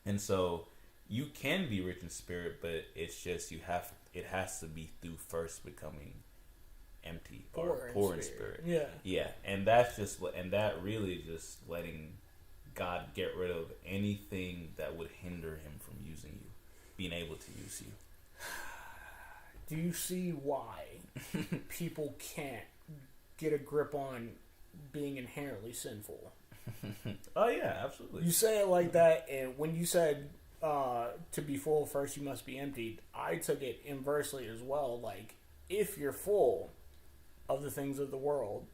And so you can be rich in spirit, but it's just it has to be through first becoming empty or poor in spirit. Yeah. And that really is just letting God get rid of anything that would hinder him from using you, being able to use you. Do you see why people can't get a grip on being inherently sinful? Oh yeah, absolutely. You say it like that, and when you said to be full first you must be emptied, I took it inversely as well. Like, if you're full of the things of the world,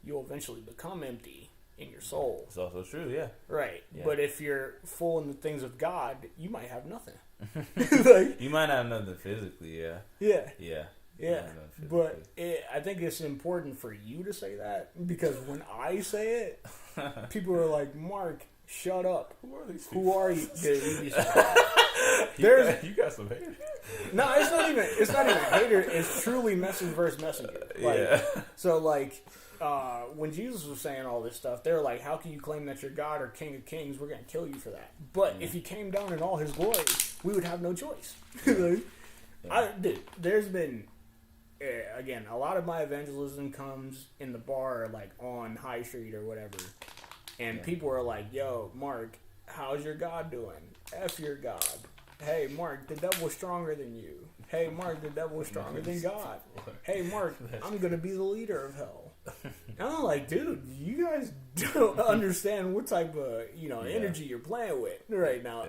you'll eventually become empty in your soul. It's also true, yeah. Right. Yeah. But if you're full in the things of God, you might have nothing. You might have nothing physically, yeah. Yeah. But I think it's important for you to say that, because when I say it, people are like, Mark, shut up. Who are these people? Who are you? You got some haters. No, it's not even haters. It's truly message versus messenger. So when Jesus was saying all this stuff, they were like, how can you claim that you're God or King of Kings? We're going to kill you for that. But if he came down in all his glory, we would have no choice. There's been, again, a lot of my evangelism comes in the bar, like on High Street or whatever. And people are like, yo, Mark, how's your God doing? F your God. Hey, Mark, the devil's stronger than you. Hey, Mark, the devil's stronger than God. Hey, Mark, I'm going to be the leader of hell. And I'm like, dude, you guys don't understand what type of energy you're playing with right now.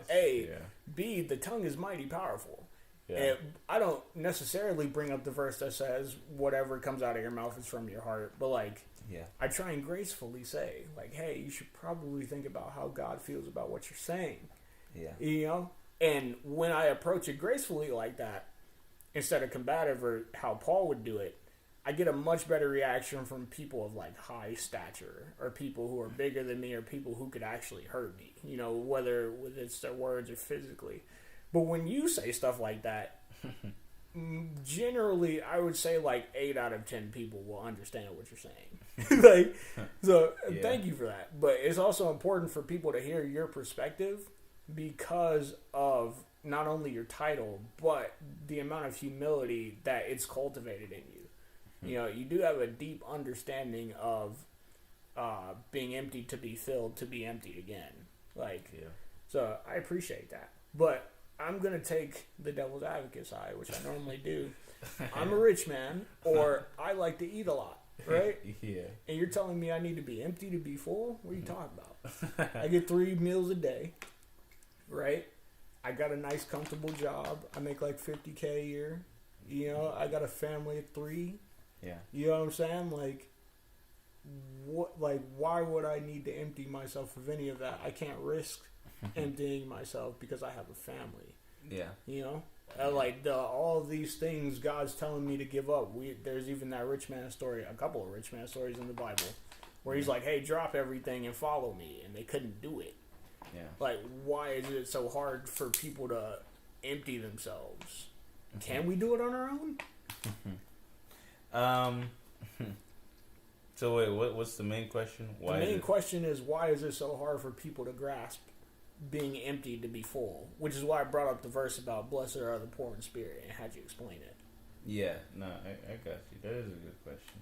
B, the tongue is mighty powerful. Yeah. And I don't necessarily bring up the verse that says whatever comes out of your mouth is from your heart, but I try and gracefully say, hey, you should probably think about how God feels about what you're saying. Yeah. And when I approach it gracefully like that, instead of combative or how Paul would do it, I get a much better reaction from people of high stature, or people who are bigger than me, or people who could actually hurt me, whether it's their words or physically. But when you say stuff like that, generally I would say 8 out of 10 people will understand what you're saying. Thank you for that. But it's also important for people to hear your perspective, because of not only your title, but the amount of humility that it's cultivated in you. You do have a deep understanding of being emptied to be filled, to be emptied again. So I appreciate that. But I'm going to take the devil's advocate side, which I normally do. I'm a rich man, or I like to eat a lot, right? Yeah. And you're telling me I need to be empty to be full? What are you talking about? I get 3 meals a day, right? I got a nice, comfortable job. I make like $50K a year. You know, I got a family of 3. Yeah. You know what I'm saying? Like, what? Like, why would I need to empty myself of any of that? I can't risk emptying myself because I have a family. Yeah. You know, like all of these things God's telling me to give up. There's even that rich man story, a couple of rich man stories in the Bible, where he's like, "Hey, drop everything and follow me," and they couldn't do it. Yeah. Like, why is it so hard for people to empty themselves? Can we do it on our own? So wait, what's the main question? The main question is, why is it so hard for people to grasp being empty to be full? Which is why I brought up the verse about blessed are the poor in spirit and had you explain it. Yeah, no, I got you. That is a good question.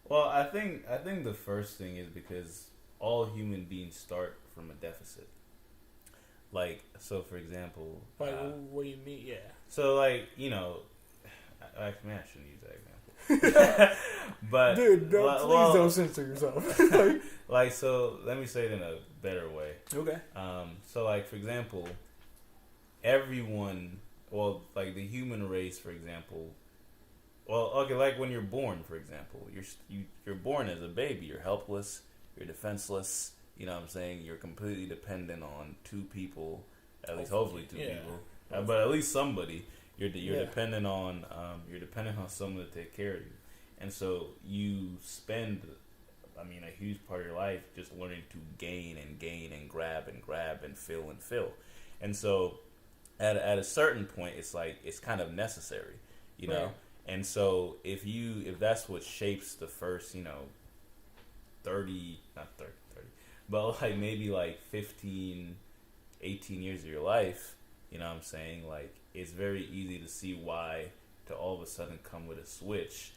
Well, I think the first thing is because all human beings start from a deficit. Like, so for example, Like, what do you mean? Yeah. So like, you know, I shouldn't use that example. But dude, please don't censor yourself. Like, so let me say it in a better way. Okay. So like, for example, everyone, well, like the human race, for example. Well, okay, like when you're born, for example, you're born as a baby. You're helpless. You're defenseless. You know what I'm saying? You're completely dependent on 2 people, at least hopefully 2 people, but at least somebody. You're dependent on someone to take care of you, and so you spend, a huge part of your life just learning to gain and grab and fill, and so at a certain point, it's like it's kind of necessary, you know. Right. And so if that's what shapes the first, 30, but like maybe like 15, 18 years of your life, you know what I'm saying? Like, it's very easy to see why to all of a sudden come with a switch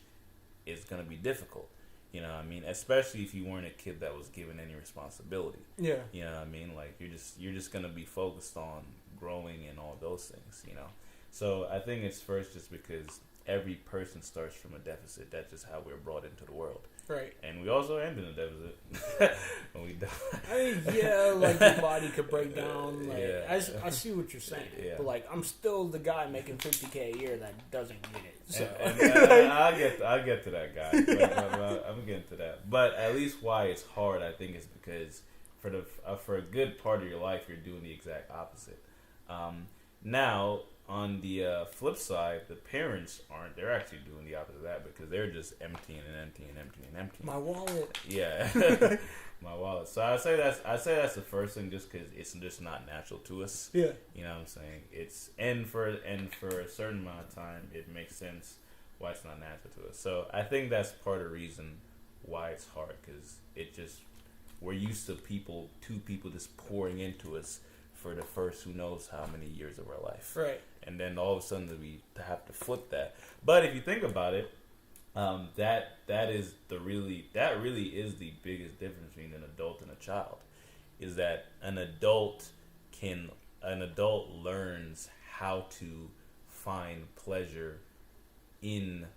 is going to be difficult. You know what I mean? Especially if you weren't a kid that was given any responsibility. Yeah. You know what I mean? Like, you're just going to be focused on growing and all those things, you know? So I think it's first just because every person starts from a deficit. That's just how we're brought into the world. Right. And we also end in a deficit when we die. I mean, yeah, like your body could break down. Like, Yeah. I see what you're saying. Yeah. But like, I'm still the guy making $50K a year that doesn't get it. So And I'll get to that guy. I'm getting to that. But at least why it's hard, I think, is because for a good part of your life, you're doing the exact opposite. Now, on the flip side, the parents aren't. They're actually doing the opposite of that because they're just emptying and emptying and emptying and emptying. my wallet. Yeah, my wallet. So I say that's the first thing, just because it's just not natural to us. Yeah. You know what I'm saying? It's and for a certain amount of time, it makes sense why it's not natural to us. So I think that's part of the reason why it's hard, because we're used to 2 people just pouring into us for the first who knows how many years of our life. Right. And then all of a sudden we have to flip that. But if you think about it, that really is the biggest difference between an adult and a child, is that an adult learns how to find pleasure in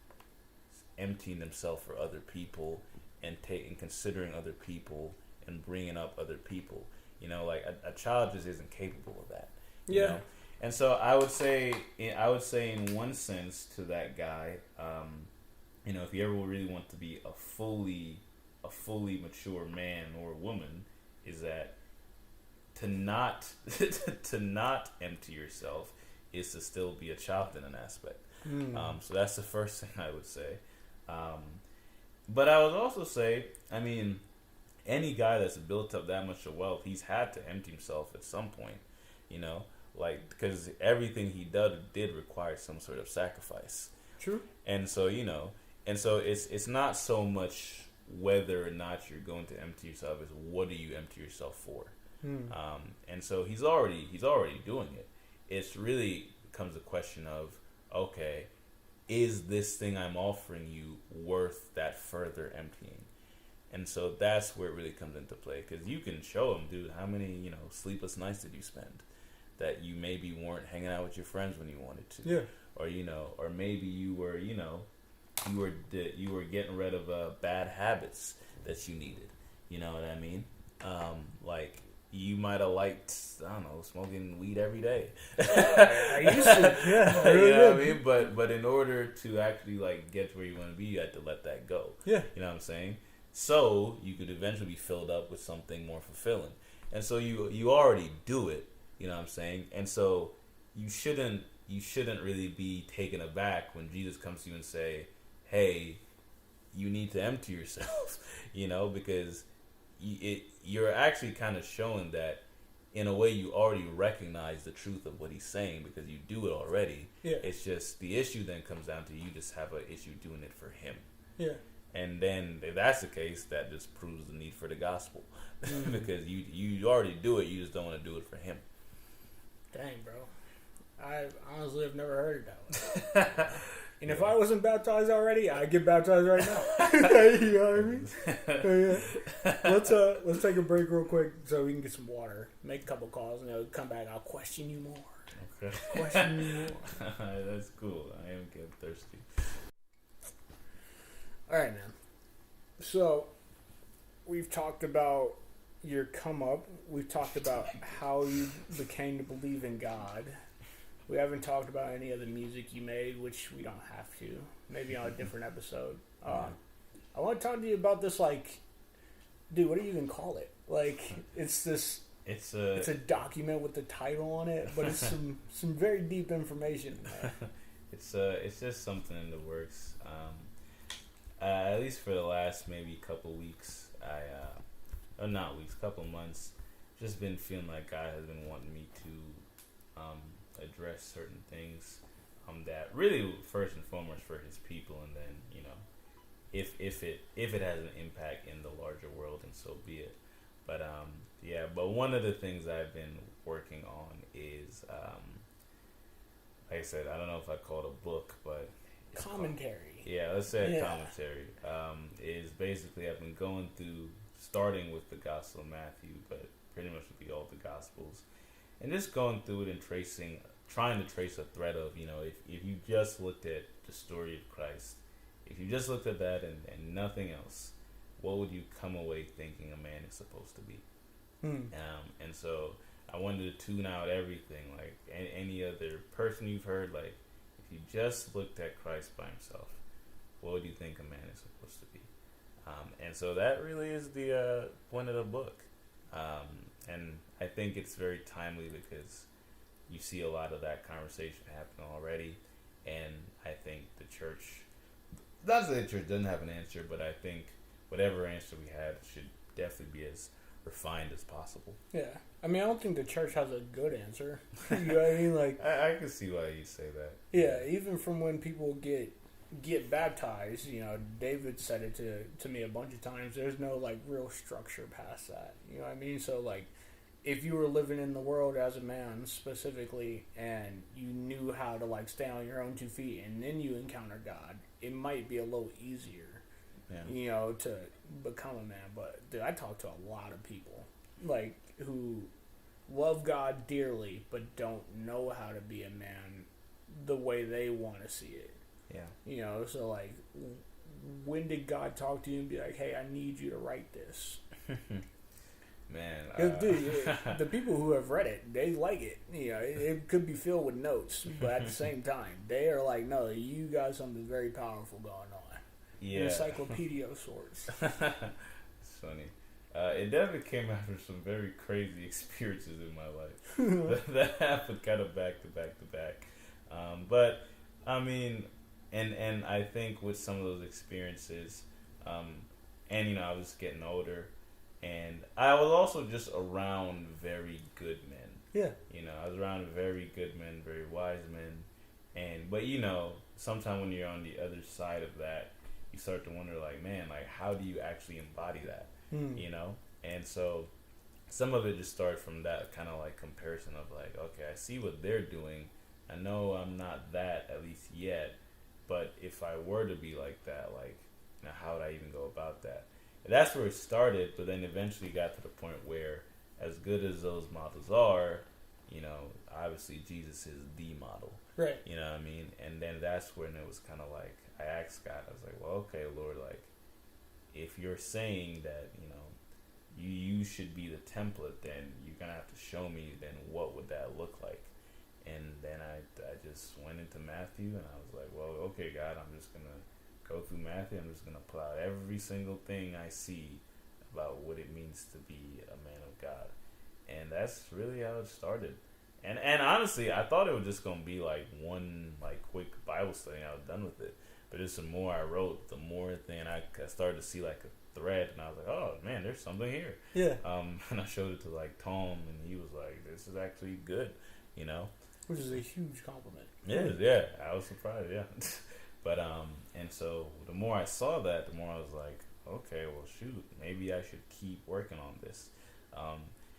emptying themselves for other people and considering other people and bringing up other people. You know, like a child just isn't capable of that. You know? And so I would say in one sense to that guy, if you ever really want to be a fully mature man or woman, is that to not empty yourself is to still be a child in an aspect. So that's the first thing I would say. But I would also say, any guy that's built up that much of wealth, he's had to empty himself at some point, like, because everything he did require some sort of sacrifice. True. And so, it's not so much whether or not you're going to empty yourself, it's what do you empty yourself for. And so he's already doing it. It's really becomes a question of, okay, is this thing I'm offering you worth that further emptying? And so that's where it really comes into play, because you can show him, dude, how many sleepless nights did you spend that you maybe weren't hanging out with your friends when you wanted to, or maybe you were you were getting rid of bad habits that you needed. You know what I mean? Like you might have liked, I don't know, smoking weed every day. I used to, yeah. You know what I mean? But in order to actually like get to where you want to be, you had to let that go. Yeah. You know what I'm saying? So you could eventually be filled up with something more fulfilling. And so you already do it. You know what I'm saying? And so you shouldn't really be taken aback when Jesus comes to you and say, "Hey, you need to empty yourself," you know, because you're actually kind of showing that in a way you already recognize the truth of what he's saying because you do it already. Yeah. It's just the issue then comes down to you just have an issue doing it for him. Yeah. And then if that's the case, that just proves the need for the gospel because you already do it, you just don't want to do it for him. Dang, bro. I honestly have never heard it that way. And if I wasn't baptized already, I'd get baptized right now. You know what I mean? Yeah. Let's take a break real quick so we can get some water, make a couple calls, and then we'll come back. I'll question you more. Okay. Question you more. That's cool. I am getting thirsty. All right, man. So we've talked about your come up. We've talked about how you became to believe in God. We haven't talked about any of the music you made, which we don't have to. Maybe on a different episode. I want to talk to you about this, like, dude, what do you even call it? Like, it's a document with the title on it, but it's some very deep information in there. It's just something in the works. At least for the last maybe couple weeks, couple months, just been feeling like God has been wanting me to address certain things that really first and foremost for his people, and then, you know, if it has an impact in the larger world, and so be it. But but one of the things I've been working on is like I said, I don't know if I call it a book, but commentary. Let's say a commentary. Is basically I've been going through, starting with the Gospel of Matthew, but pretty much with all the Gospels, and just going through it and trying to trace a thread of, you know, if you just looked at the story of Christ, if you just looked at that and nothing else, what would you come away thinking a man is supposed to be? And so I wanted to tune out everything, like any other person you've heard, like if you just looked at Christ by himself, what would you think a man is supposed to be? And so that really is the point of the book. And I think it's very timely because you see a lot of that conversation happening already. And I think the church, not that the church doesn't have an answer, but I think whatever answer we had should definitely be as refined as possible. Yeah. I mean, I don't think the church has a good answer. You know what I mean? Like, I can see why you say that. Yeah, even from when people get baptized, you know, David said it to me a bunch of times, there's no, like, real structure past that. You know what I mean? So, like, if you were living in the world as a man specifically and you knew how to, like, stay on your own 2 feet and then you encounter God, it might be a little easier, you know, to become a man. But, dude, I talk to a lot of people, like, who love God dearly but don't know how to be a man the way they want to see it. Yeah. You know, so, like, when did God talk to you and be like, hey, I need you to write this? Man, dude, the people who have read it, they like it. You know, it could be filled with notes, but at the same time, they are like, no, you got something very powerful going on. Yeah. Encyclopedia of sorts. It's funny. It definitely came after some very crazy experiences in my life that happened kind of back to back to back. But I mean, and I think with some of those experiences, and you know, I was getting older. And I was also just around very good men. Yeah. You know, I was around very good men, very wise men. But, you know, sometimes when you're on the other side of that, you start to wonder, like, man, like, how do you actually embody that? You know? And so some of it just started from that kind of, like, comparison of, like, okay, I see what they're doing. I know I'm not that, at least yet. But if I were to be like that, like, you know, how would I even go about that? That's where it started, but then eventually got to the point where, as good as those models are, you know, obviously Jesus is the model. Right. You know what I mean? And then that's when it was kind of like, I asked God, I was like, well, okay, Lord, like, if you're saying that, you should be the template, then you're going to have to show me then what would that look like. And then I just went into Matthew, and I was like, well, okay, God, I'm just going to go through Matthew. I'm just going to pull out every single thing I see about what it means to be a man of God. And that's really how it started. And honestly, I thought it was just going to be like one like quick Bible study and I was done with it. But just the more I wrote, the more thing I started to see like a thread, and I was like, oh man, there's something here. Yeah. And I showed it to like Tom, and he was like, this is actually good, Which is a huge compliment. Yeah, I was surprised, yeah. But and so the more I saw that, the more I was like, okay, well shoot, maybe I should keep working on this.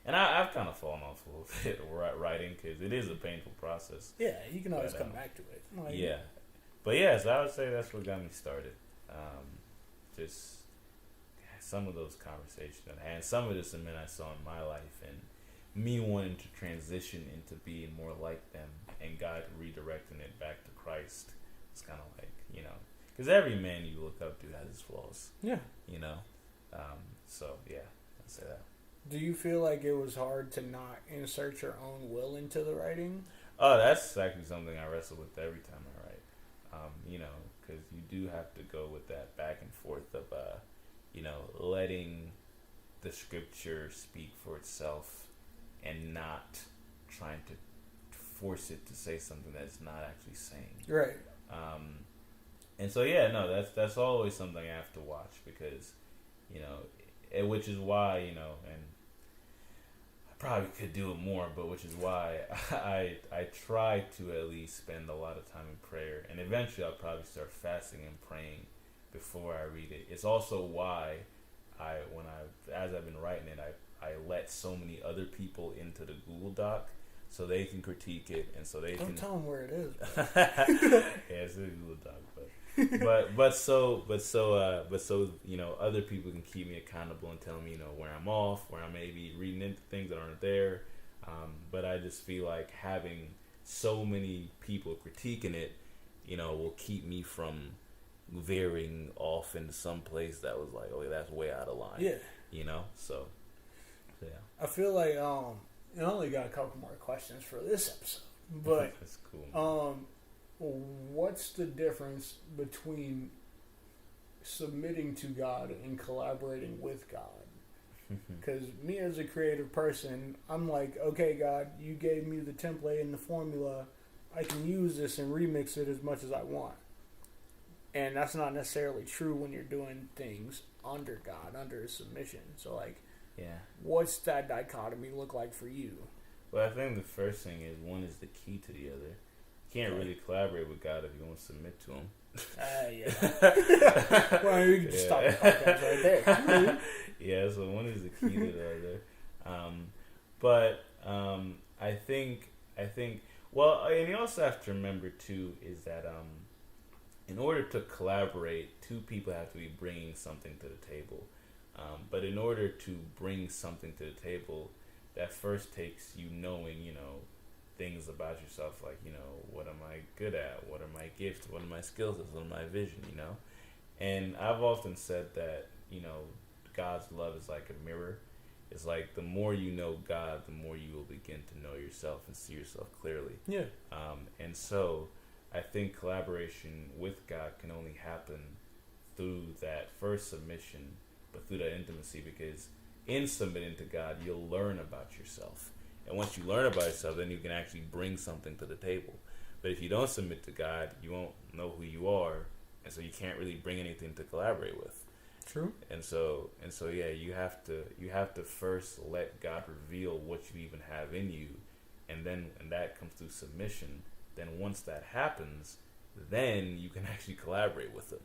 And I've kind of fallen off a little bit writing because it is a painful process. Yeah, you can always come back to it. Like, yeah. But yes, I would say that's what got me started. Just some of those conversations and some of the men I saw in my life, and me wanting to transition into being more like them, and God redirecting it back to Christ. It's kind of like, because every man you look up to has his flaws. Yeah. So yeah, I'd say that. Do you feel like it was hard to not insert your own will into the writing? Oh, that's actually something I wrestle with every time I write. Because you do have to go with that back and forth of, letting the scripture speak for itself and not trying to force it to say something that it's not actually saying. Right. And so, yeah, no, that's always something I have to watch because, which is why, and I probably could do it more, but which is why I try to at least spend a lot of time in prayer, and eventually I'll probably start fasting and praying before I read it. It's also why as I've been writing it, I let so many other people into the Google Doc so they can critique it, and so they Don't can tell them where it is. yeah, it's a Google Doc, but so other people can keep me accountable and tell me where I'm off, where I may be reading into things that aren't there. But I just feel like having so many people critiquing it, will keep me from veering off into some place that was like, oh, that's way out of line. Yeah. So yeah. I feel like I only got a couple more questions for this episode, but that's cool. What's the difference between submitting to God and collaborating with God? Because me as a creative person, I'm like, okay, God, you gave me the template and the formula. I can use this and remix it as much as I want. And that's not necessarily true when you're doing things under God, under submission. So, like, yeah, what's that dichotomy look like for you? Well, I think the first thing is one is the key to the other. You can't really collaborate with God if you won't submit to Him. Yeah. Well, you can just stop the podcast right there. Yeah, so one is the key to the other. But I think, well, and you also have to remember, too, is that in order to collaborate, two people have to be bringing something to the table. But in order to bring something to the table, that first takes you knowing, things about yourself, like, what am I good at? What are my gifts? What are my skills? What are my vision, And I've often said that, God's love is like a mirror. It's like the more you know God, the more you will begin to know yourself and see yourself clearly. Yeah. And so I think collaboration with God can only happen through that first submission, but through that intimacy, because in submitting to God, you'll learn about yourself. And once you learn about yourself, then you can actually bring something to the table. But if you don't submit to God, you won't know who you are, and so you can't really bring anything to collaborate with. True. And so yeah, you have to first let God reveal what you even have in you, and that comes through submission. Then once that happens, then you can actually collaborate with them,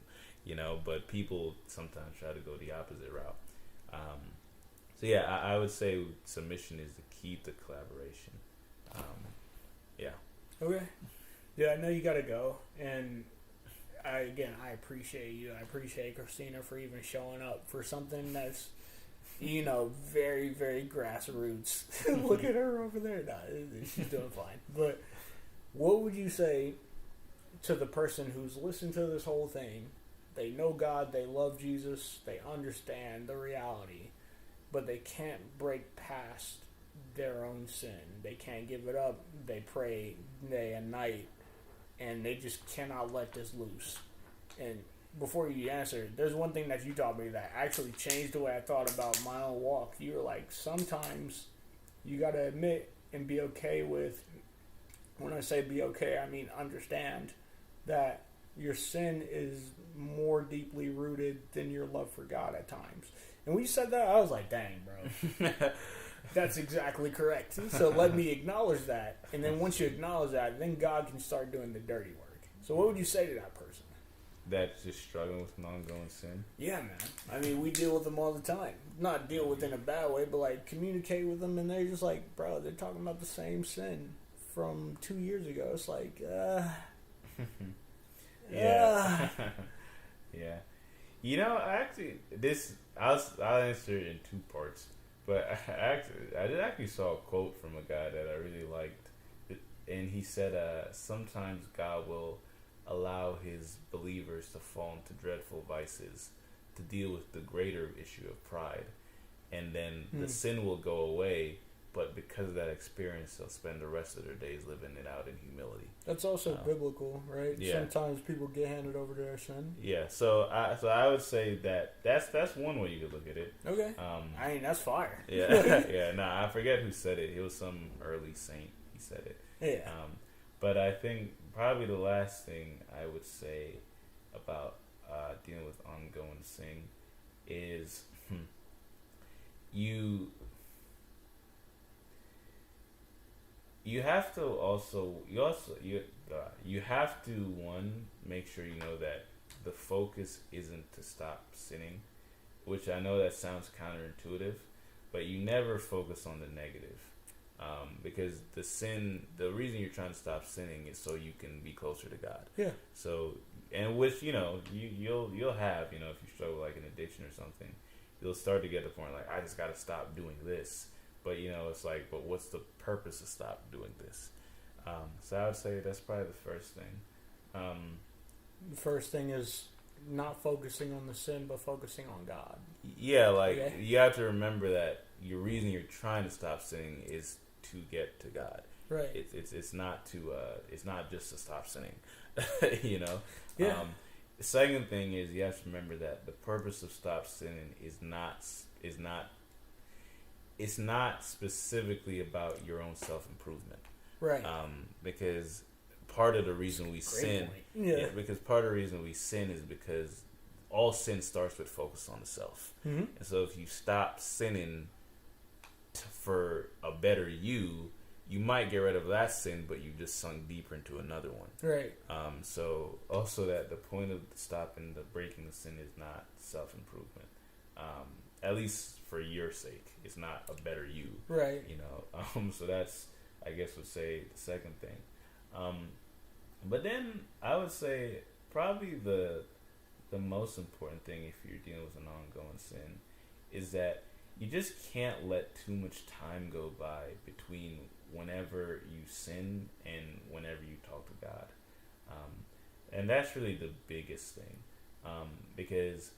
but people sometimes try to go the opposite route. So yeah, I would say submission is the key to collaboration. Yeah. Okay. Yeah, I know you got to go, and I appreciate you. I appreciate Christina for even showing up for something that's, very, very grassroots. Look at her over there. Nah, she's doing fine. But what would you say to the person who's listened to this whole thing, they know God, they love Jesus, they understand the reality, but they can't break past their own sin. They can't give it up. They pray day and night, and they just cannot let this loose. And before you answer, there's one thing that you taught me that actually changed the way I thought about my own walk. You were like, sometimes you got to admit and be okay with, when I say be okay, I mean understand that your sin is more deeply rooted than your love for God at times. And when you said that, I was like, dang, bro. That's exactly correct. So let me acknowledge that. And then once you acknowledge that, then God can start doing the dirty work. So what would you say to that person? That's just struggling with an ongoing sin? Yeah, man. I mean, we deal with them all the time. Not deal with in a bad way, but like communicate with them, and they're just like, bro, they're talking about the same sin from 2 years ago. It's like, yeah. Yeah. You know, actually, I'll answer it in two parts. But I did actually saw a quote from a guy that I really liked. And he said, sometimes God will allow his believers to fall into dreadful vices to deal with the greater issue of pride. And then the sin will go away, but because of that experience, they'll spend the rest of their days living it out in humility. That's also biblical, right? Yeah. Sometimes people get handed over to their sin. Yeah, so I would say that's one way you could look at it. Okay. I mean, that's fire. Yeah, yeah. No, I forget who said it. It was some early saint. He said it. Yeah. But I think probably the last thing I would say about dealing with ongoing sin is you have to you have to, one, make sure you know that the focus isn't to stop sinning, which I know that sounds counterintuitive, but you never focus on the negative. Because the reason you're trying to stop sinning is so you can be closer to God. Yeah. So, and which, you'll have, if you struggle like an addiction or something, you'll start to get to the point like, I just got to stop doing this. But, it's like, but what's the purpose of stop doing this? So I would say that's probably the first thing. The first thing is not focusing on the sin, but focusing on God. Yeah, you have to remember that your reason you're trying to stop sinning is to get to God. Right. It's not to it's not just to stop sinning. Yeah. The second thing is you have to remember that the purpose of stop sinning is not specifically about your own self-improvement. Right. Because part of the reason we sin, because part of the reason we sin is because all sin starts with focus on the self. Mm-hmm. And so if you stop sinning for a better you might get rid of that sin, but you just sunk deeper into another one. Right. So also that the point of stopping the breaking the sin is not self-improvement. At least for your sake, it's not a better you. Right. So that's, I guess, would say the second thing. But then I would say probably the most important thing if you're dealing with an ongoing sin is that you just can't let too much time go by between whenever you sin and whenever you talk to God. And that's really the biggest thing. Because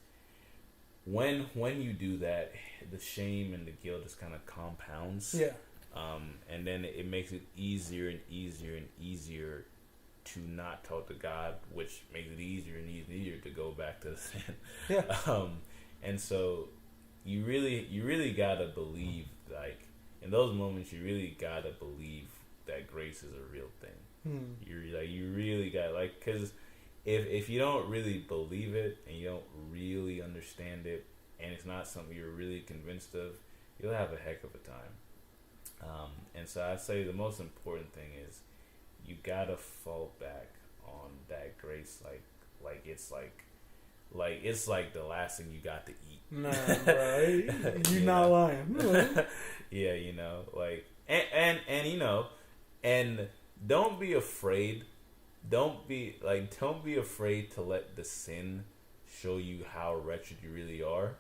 when you do that, the shame and the guilt just kind of compounds. Yeah. And then it makes it easier and easier and easier to not talk to God, which makes it easier and easier to go back to the sin. Yeah. And so you really gotta believe, like, in those moments, you really gotta believe that grace is a real thing. You really got, like, because if you don't really believe it and you don't really understand it, and it's not something you're really convinced of, you'll have a heck of a time. And so I'd say the most important thing is you gotta fall back on that grace, like it's like the last thing you got to eat. Nah, bro, you're not lying. Yeah, and don't be afraid. Don't be afraid to let the sin show you how wretched you really are,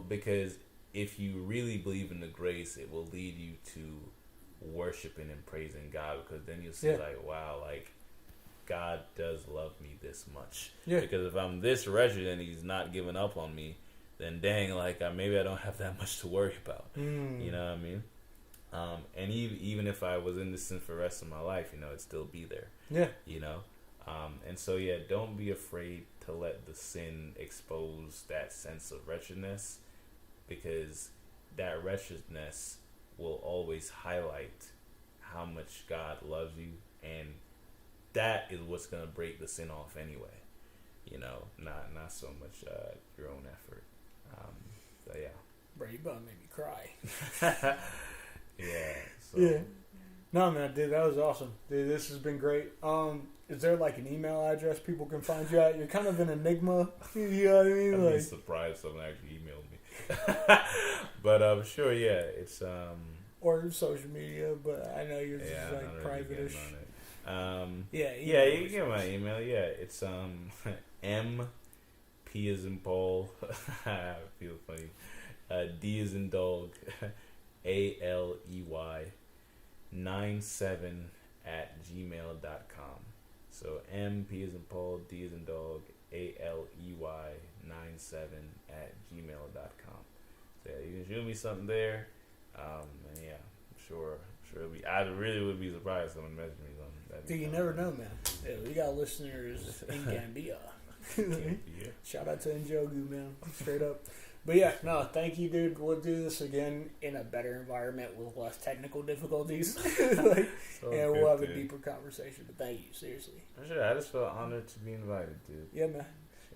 because if you really believe in the grace, it will lead you to worshiping and praising God, because then you'll see like, wow, like God does love me this much. Yeah. Because if I'm this wretched and he's not giving up on me, then dang, like maybe I don't have that much to worry about. You know what I mean? And even if I was in this sin for the rest of my life, it'd still be there. Yeah. And so, don't be afraid to let the sin expose that sense of wretchedness, because that wretchedness will always highlight how much God loves you, and that is what's going to break the sin off anyway. Not so much your own effort. So, yeah. Bro, you about to make me cry. Yeah. So. Yeah. No, man, dude, that was awesome. Dude, this has been great. Is there like an email address people can find you at? You're kind of an enigma. You know what I mean? I'd be surprised if someone actually emailed me. But sure, yeah, it's or social media, but I know yours is like really private-ish. Yeah, you can get my email. Yeah, it's M P as in Paul. I feel funny. D as in dog. ALEY 97 @gmail.com. So MP as in Paul, D as in dog, ALEY 97 @gmail.com. So you can shoot me something there. And yeah, I'm sure it'll be. I really would be surprised if someone messaged me something. Dude, you never know, man. Yeah, we got listeners in Gambia. Shout out to Njogu, man. Straight up. But yeah, no, thank you, dude. We'll do this again in a better environment with less technical difficulties. And we'll have a deeper conversation. But thank you, seriously. For sure. I just felt honored to be invited, dude. Yeah, man.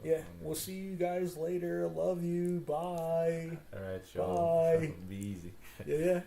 Yeah, we'll see you guys later. Love you. Bye. All right, y'all. Bye. Be easy. Yeah.